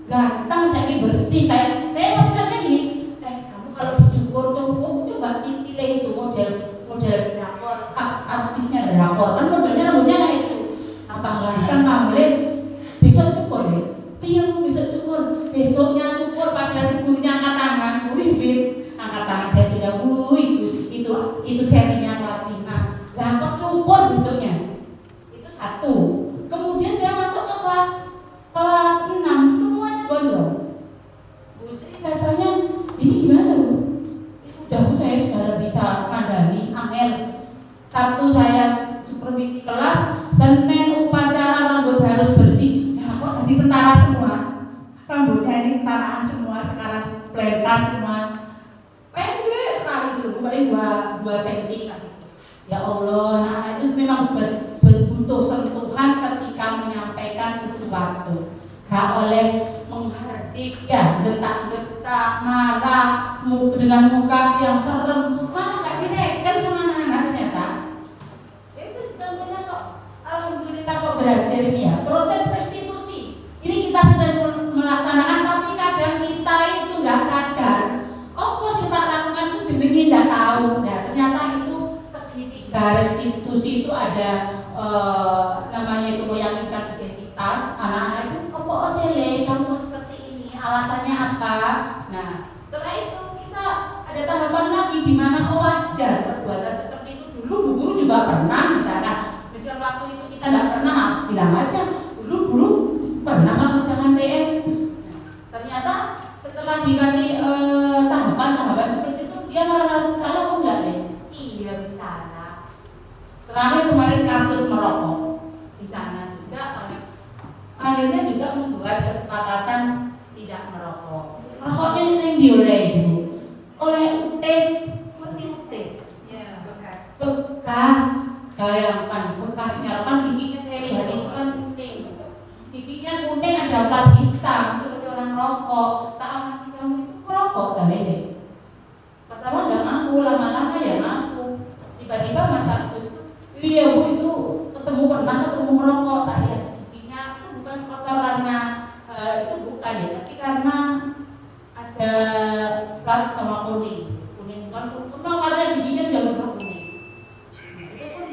ganteng, saya ini bersih saya ngomongnya gini, kamu kalau dicukur cukup coba pilih itu model drakor, artisnya drakor kan modelnya rambutnya kayak itu tampang ganteng pamlet, besok cukur ya besok cukur, besoknya cukur padahal gurunya angkat tangan, wih angkat tangan saya sudah itu serinya kelas 5 lah kok cukur besoknya itu satu. Kemudian saya masuk ke kelas 6 semuanya gondrong. Bu Sri katanya ini gimana Bu? Udah Bu, saya sudah bisa kandani angel. Sabtu saya supervisi kelas, Senin upacara rambut harus bersih. Ya kok tadi tentara semua, rambutnya ini tentaraan semua, sekarang plentas semua, pendek sekali dulu, paling 2 cm. Ya Allah, nah itu memang butuh sentuhan ketika menyampaikan sesuatu. Gak oleh menghardik ya, detak-detak, marah, dengan muka yang serem, mana gak direken sama anak-anak ternyata. Itu contohnya kok, alhamdulillah kok berhasil ini ya. Proses restitusi, ini kita sudah melaksanakan, tapi kadang kita itu gak sadar. Apa sih tak lakukan itu jenenge gak tahu. Nah ternyata itu segitiga restitusi itu ada namanya itu meyakinkan identitas anak-anak itu. Kok sele kamu seperti ini, alasannya apa? Nah setelah itu kita ada tahapan lagi di mana wajar perbuatan seperti itu. Dulu bu guru juga pernah, misalkan waktu itu kita tidak pernah, bilang aja dulu pernah kamu jangan PM. Ternyata setelah dikasih tahapan seperti itu dia malah salah kok enggak deh? Iya bersalah. Terakhir kemarin kasus merokok di sana juga, akhirnya juga membuat kesepakatan tidak merokok. Rokoknya yang diolehi oleh UTES, seperti UTES. Ya, bekas. Bayangkan bekasnya kan giginya saya lihat itu kan kuning. Giginya kuning ada plat hitam seperti orang rokok. Tak amati kamu itu merokok kan ini. Pertama nggak ngaku, lama-lama ya ngaku. Tiba-tiba masa itu, iya Bu itu pernah ketemu merokok. Tak lihat giginya itu bukan kotor karena itu bukan ya, tapi karena ada plat sama kuning kan memang warna giginya sudah berubah kuning. Itu pun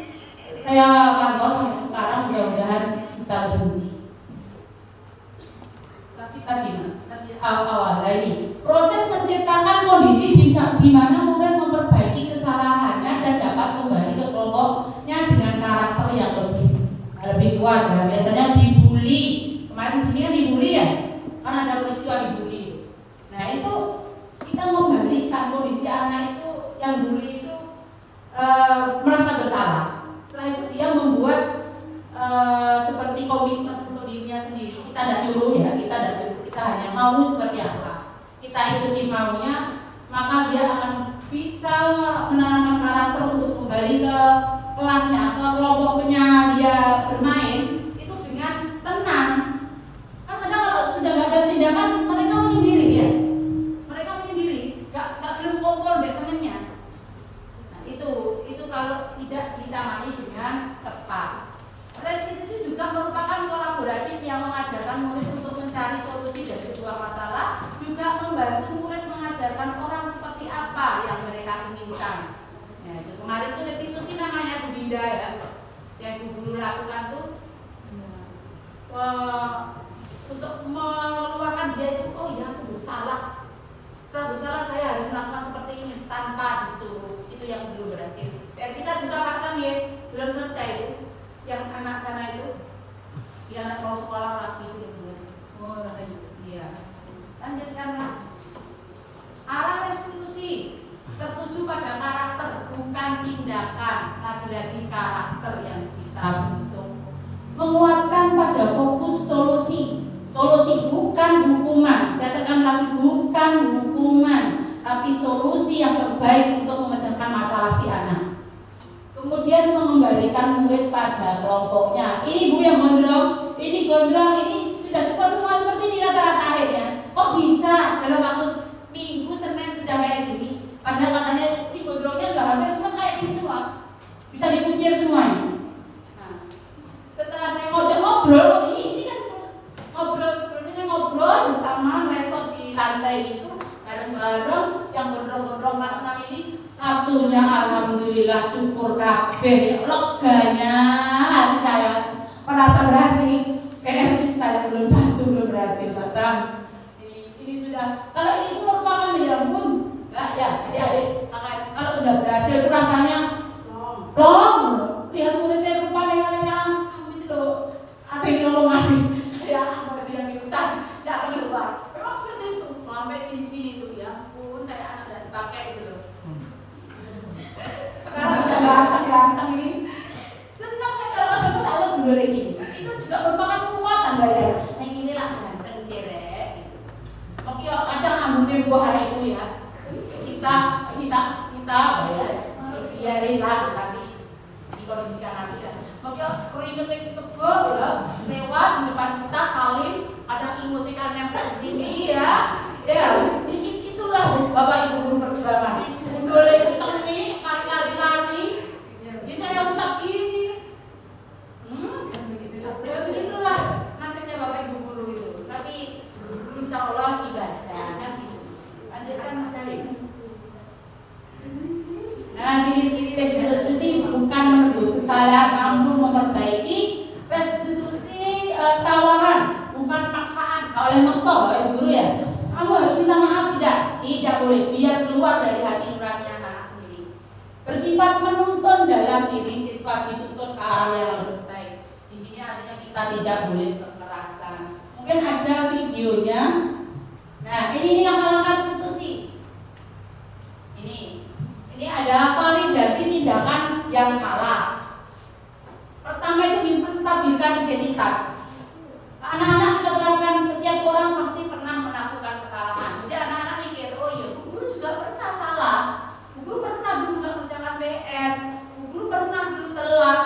saya pantau sampai sekarang, mudah-mudahan bisa berhenti. Tapi tadi awal ini proses menciptakan kondisi di mana murid memperbaiki kesalahannya dan dapat kembali ke kelompoknya dengan karakter yang lebih kuat. Dan biasanya dibully, kemarin sini kan dibully ya, kan ada peristiwa dibully. Nah itu kita membalikan kondisi anak itu yang bully itu merasa bersalah. Setelah itu dia membuat seperti komitmen untuk dirinya sendiri. Kita tidak nyuruh ya, kita hanya mau seperti apa. Kita ikuti maunya, maka dia akan bisa menanamkan karakter untuk kembali ke kelasnya atau kelompoknya dia bermain itu dengan tenang. Kan kadang kalau sudah nggak ada tindakan, mereka menyendiri ya. Mereka menyendiri, nggak belum kumpul dengan temennya. Nah itu kalau tidak ditangani dengan tepat. Restitusi juga merupakan kolaboratif yang mengajarkan murid untuk mencari solusi dari sebuah masalah, juga membantu murid mengajarkan orang seperti apa yang mereka inginkan. Nah, itu kemarin itu restitusi namanya Bu Dinda ya, yang Bu Guru lakukan tuh untuk mengeluarkan dia itu, oh ya aku bersalah. Setelah bersalah saya harus melakukan seperti ini tanpa disuruh. Itu yang belum berhasil. Dan kita juga Pak Samir belum selesai itu. Yang anak sana itu, dia anak mau sekolah lagi itu. Oh iya. Lanjutkanlah. Arah restitusi tertuju pada karakter, bukan tindakan. Lagi-lagi karakter yang kita bentuk. Menguatkan pada fokus solusi. Solusi bukan hukuman. Saya tekan lagi, bukan hukuman, tapi solusi yang terbaik untuk memecahkan masalah si anak. Kemudian mengembalikan murid pada kelompoknya. Ini bu yang gondrong, ini gondrong, ini sudah tua semua seperti ini rata-rata akhirnya. Kok bisa dalam waktu minggu Senin sudah kayak gini? Padahal katanya ini gondrongnya sudah hampir semua kayak gini semua. Bisa dikuncir semuanya. Nah, setelah saya ngajak ngobrol, ini kan ngobrol sepertinya ngobrol bersama resort di lantai itu bareng-bareng yang gondrong-gondrong kelas 6 ini. Sabtunya alhamdulillah cukur kabeh, leganya hati saya merasa berhasil. PR kita yang belum satu belum berhasil pasang. Ini sudah, kalau ini itu merupakan ya ampun, enggak ya adik-adik, kalau sudah berhasil itu rasanya long. Lihat muridnya rupanya yang kamu itu loh, ada yang ngomong kayak apa dia yang ikutan, tidak keluar. Memang seperti itu, sampai sini-sini itu ya ampun, kayak anak tidak dipakai gitu loh. Sekarang sudah ganteng-ganteng ini. Senang saya kalau ketemu tak harus dulu lagi. Itu juga merupakan kekuatan dari yang inilah ganteng sih rek. Oke, kadang ambune buah hari itu ya. Kita terus biarin lah nanti dikondisikan nanti ya. Oke, keringetnya kebo ya, lewat di depan kita salim, kadang emosi yang di sini ya. Ya, itulah Bapak Ibu guru perjuangan. Boleh utang nih, lari-lari. Jadi saya usap gini. Ya begitulah nasibnya Bapak Ibu guru itu. Tapi insya Allah ibadah kan gitu. Lanjutkan dari. Nah, ciri-ciri restitusi bukan menebus kesalahan, namun memperbaiki. Restitusi tawaran, bukan paksaan. Kalau yang maksa, Bapak Ibu guru ya. Kamu harus minta maaf, tidak boleh, biar keluar dari hati nurani anak sendiri. Bersifat menuntun dalam diri siswa, dituntun ke arah yang lebih baik. Di sini artinya kita tidak boleh kekerasan. Mungkin ada videonya. Nah, ini langkah-langkah restitusi. Ini ada validasi tindakan yang salah. Pertama itu menstabilkan identitas. Anak-anak kita terapkan, setiap orang pasti pernah melakukan kesalahan. Jadi anak-anak mikir, oh iya, Bu Guru juga pernah salah. Bu Guru pernah dulu nggak mengerjakan PR. Bu Guru pernah dulu telat.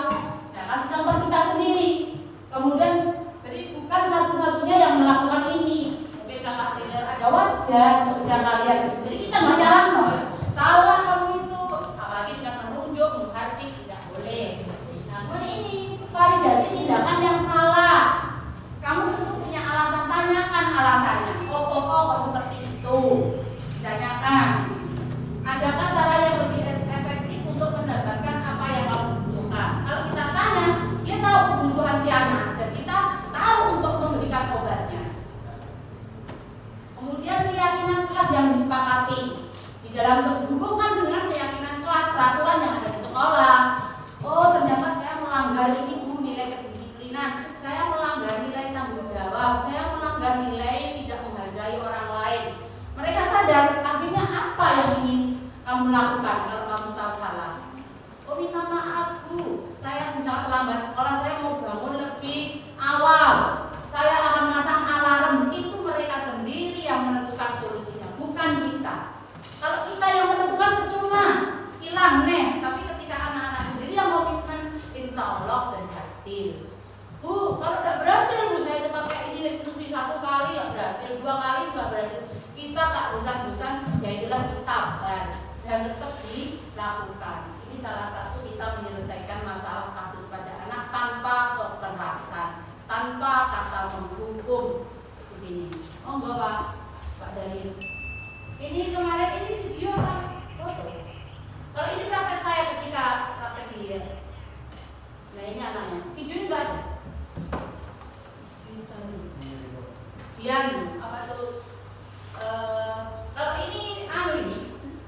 Nah, kasih contoh kita sendiri. Kemudian, jadi bukan satu-satunya yang melakukan ini. Mungkin kakak senior ada wajar seusia kalian. Jadi kita nggak nyalah, no. Salah kamu itu, apalagi dengan menunjuk, menghardik, tidak boleh. Namun ini validasi tindakan yang salah. Kamu tentu punya alasan, tanyakan alasannya. Kok seperti itu? Tanyakan. Adakah cara yang lebih efektif untuk mendapatkan apa yang kamu butuhkan? Kalau kita tanya, dia tahu kebutuhan si anak dan kita tahu untuk memberikan obatnya. Kemudian keyakinan kelas yang disepakati di dalam berhubungan dengan keyakinan kelas, peraturan yang ada di sekolah. Oh, ternyata saya melanggar ini Bu, nilai kedisiplinan. Saya melanggar nilai tanggung jawab, saya melanggar nilai tidak menghargai orang lain. Mereka sadar akhirnya apa yang ingin kamu lakukan kalau kamu tahu salah. Oh, minta maaf Bu, saya misalnya terlambat sekolah, saya mau bangun lebih awal. Saya akan masang alarm. Itu mereka sendiri yang menentukan solusinya, bukan kita. Kalau kita yang menentukan percuma, hilang nih. Tapi ketika anak-anak sendiri yang komitmen, insya Allah berhasil. Bu, kalau tidak berhasil, Bu, saya itu pakai ini restitusi 1 kali ya berhasil, 2 kali nggak berhasil. Kita tak bosan-bosan, ya itulah sabar dan tetap dilakukan. Ini salah satu kita menyelesaikan masalah kasus pada anak tanpa kekerasan, tanpa kata menghukum di sini. Oh, Bapak Dalil. Ini kemarin ini video apa? Foto. Kalau ini praktek saya ketika praktek dia. Nah, ini anaknya. Video ini enggak ada. Dian, apa tuh? Kalau ini ini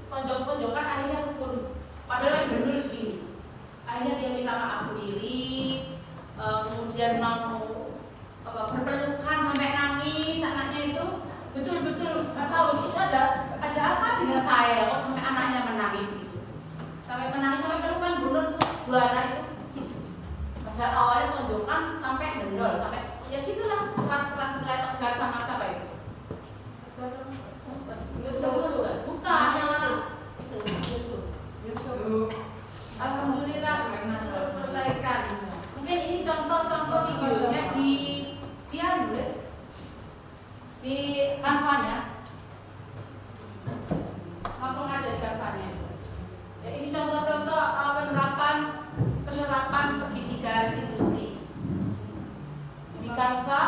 ponjok-ponjokan akhirnya rukun. Padahal yang dulu segini. Akhirnya dia minta maaf sendiri, kemudian mau berpelukan sampai nangis anaknya itu. Betul-betul nggak tahu itu ada apa dengan saya kok sampai anaknya menangis itu. Sampai menangis sampai pelukan bunuh tuh 2 anak itu. Pada awalnya ponjokan sampai bendol sampai Ya gitulah kelas-kelas nilai tegar sama siapa itu? Bukan yang Yusuf. Alhamdulillah untuk selesaikan. Mungkin ini contoh-contoh videonya di Canva-nya. Langsung ada di Canva-nya. Ya, ini contoh-contoh penerapan segitiga restitusi di Canva.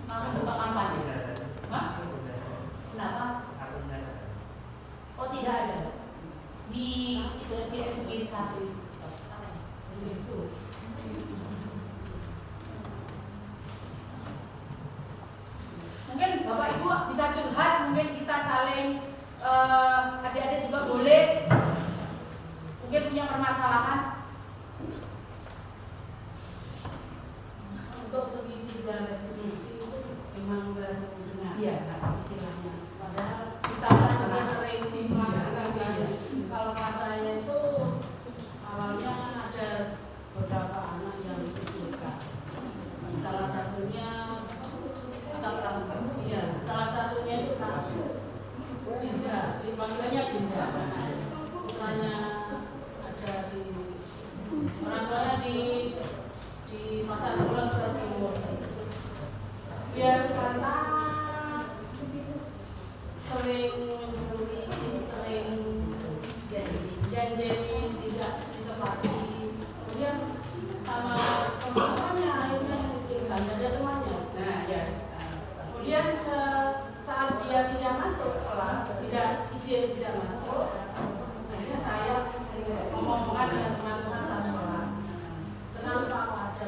Langsung buka Canva-nya. Hah? Kenapa? Oh, tidak ada. Di itu CFG 1 itu. Mungkin Bapak Ibu bisa curhat, mungkin kita saling adik-adik juga boleh mungkin punya permasalahan. Untuk segitiga restitusi itu memang baru dengar. Iya, istilahnya. Padahal kita kan sering dimaksudkan kalau pas saya itu awalnya kan ada beberapa anak yang dikucilkan. Salah satunya salah satunya itu Dinda, dipanggilnya Dinda. Putranya ada di orang tuanya di Pasar Bulan ke Timur. Biar karena sering mencuri, sering janjiin tidak ditepati. Kemudian sama teman-temannya akhirnya mengucilkan saja temannya. Nah, ya. Kemudian saat dia tidak masuk kelas, tidak izin tidak masuk, akhirnya saya ngomong-ngomongan dengan teman-teman satu kelas. Kenapa ada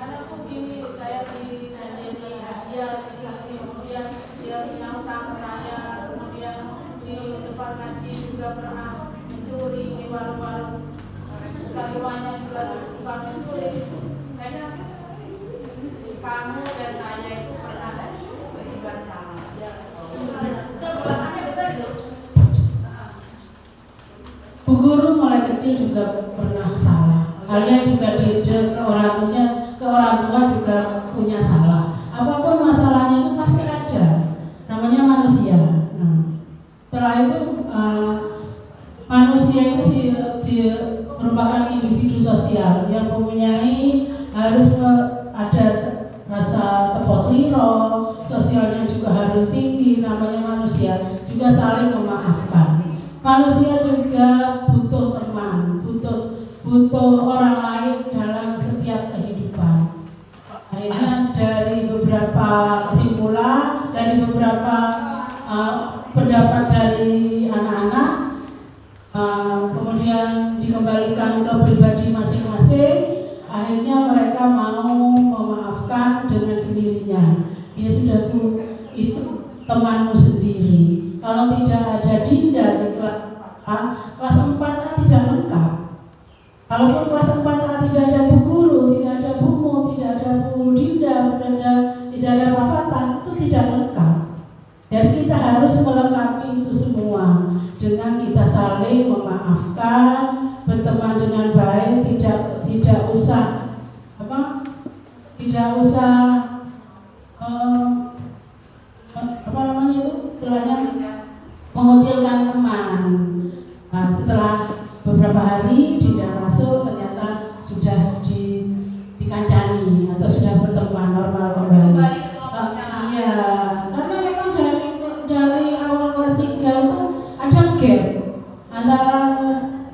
anakku gini, saya dijanjiin hadiah, kemudian dia nyantang saya, kemudian di depan ngaji juga pernah mencuri di warung-warung, rumahnya juga suka mencuri. Kayaknya kamu dan saya itu pernah berbuat sama. Betul, belakangnya betul itu. Bu guru mulai kecil juga pernah salah. Kalian juga dididik ke orang tua juga punya salah. Apapun masalahnya itu pasti ada. Namanya manusia. Nah, setelah itu manusia itu merupakan individu sosial yang mempunyai harus ada rasa tepos liro, sosialnya juga harus tinggi. Namanya manusia juga saling memaafkan. Manusia juga butuh teman, butuh orang lain dalam setiap kehidupan. Akhirnya dari beberapa kesimpulan, dari beberapa pendapat dari anak-anak, kemudian dikembalikan ke pribadi masing-masing. Akhirnya mereka mau memaafkan dengan sendirinya. Dia sudah itu temanmu sendiri. Kalau tidak ada Dinda di kelas 4A tidak lengkap. Kalaupun kelas 4A tidak ada Bu Guru, tidak ada Bu Mu, tidak ada Bu Dinda, tidak ada Pak Fatah, itu tidak lengkap. Jadi kita harus melengkapi itu semua dengan kita saling memaafkan, berteman dengan baik, tidak usah mengucilkan teman. Nah, setelah beberapa hari tidak masuk, ternyata sudah dikancani atau sudah berteman normal kembali. Iya, karena memang dari awal kelas 3 itu ada gap antara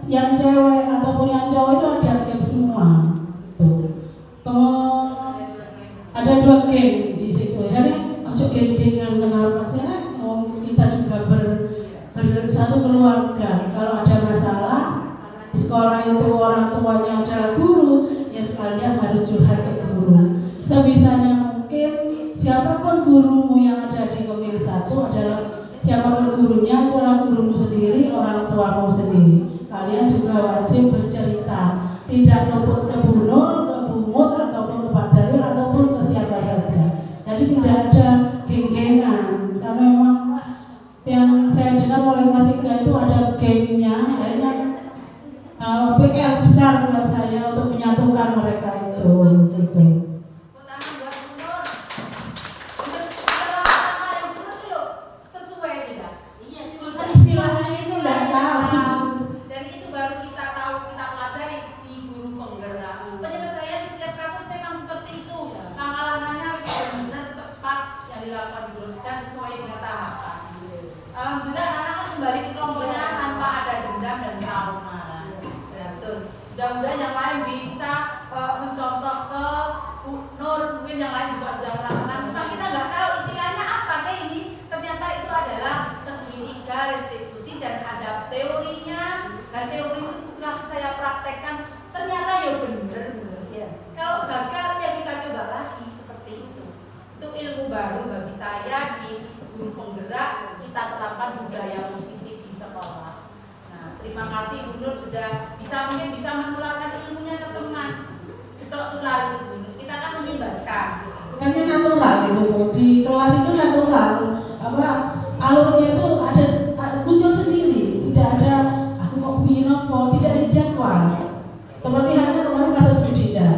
yang cewek ataupun yang cowok itu ada gap semua. Ada 2 geng di situ. Jadi ojo geng-gengan, kenapa sih? Kita juga satu keluarga. Kalau ada masalah di sekolah itu orang tuanya adalah guru, ya sekalian harus curhat ke guru. Sebisanya mungkin siapapun gurumu yang ada di Komisi 1 adalah siapapun gurunya, itu orang gurumu sendiri, orang tuamu sendiri. Kalian juga wajib bercerita, tidak luput ke Bu Nur, ke Bu Mut, ataupun ke Pak Darul, ataupun ke siapa saja. Jadi tidak ada geng-gengan, karena memang yang saya dengar mulai kelas 3 itu ada gengnya, akhirnya PL besar Mudah-mudahan yang lain bisa mencontoh ke Bu Nur, mungkin yang lain juga sudah melakukan. Memang kita nggak tahu istilahnya apa sih ini. Ternyata itu adalah segitiga restitusi dan ada teorinya. Dan teori itu setelah saya praktekkan ternyata ya bener. Ya. Kalau gagal ya kita coba lagi seperti itu. Itu ilmu baru bagi saya di guru penggerak, kita terapkan budaya positif di sekolah. Nah, terima kasih Bu Nur sudah mungkin bisa menularkan ilmunya ke teman. Kalau tular itu Bu Nur, kita kan membebaskan. Bukannya natural gitu Bu. Di kelas itu natural. Alurnya itu ada muncul sendiri. Tidak ada aku kok kepingin apa, tidak ada jadwal. Seperti halnya kemarin kasus Bidida.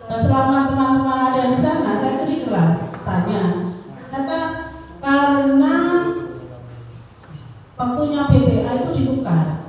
Dan selama teman-teman ada di sana, saya itu di kelas tanya, kata karena waktunya PTA itu ditukar.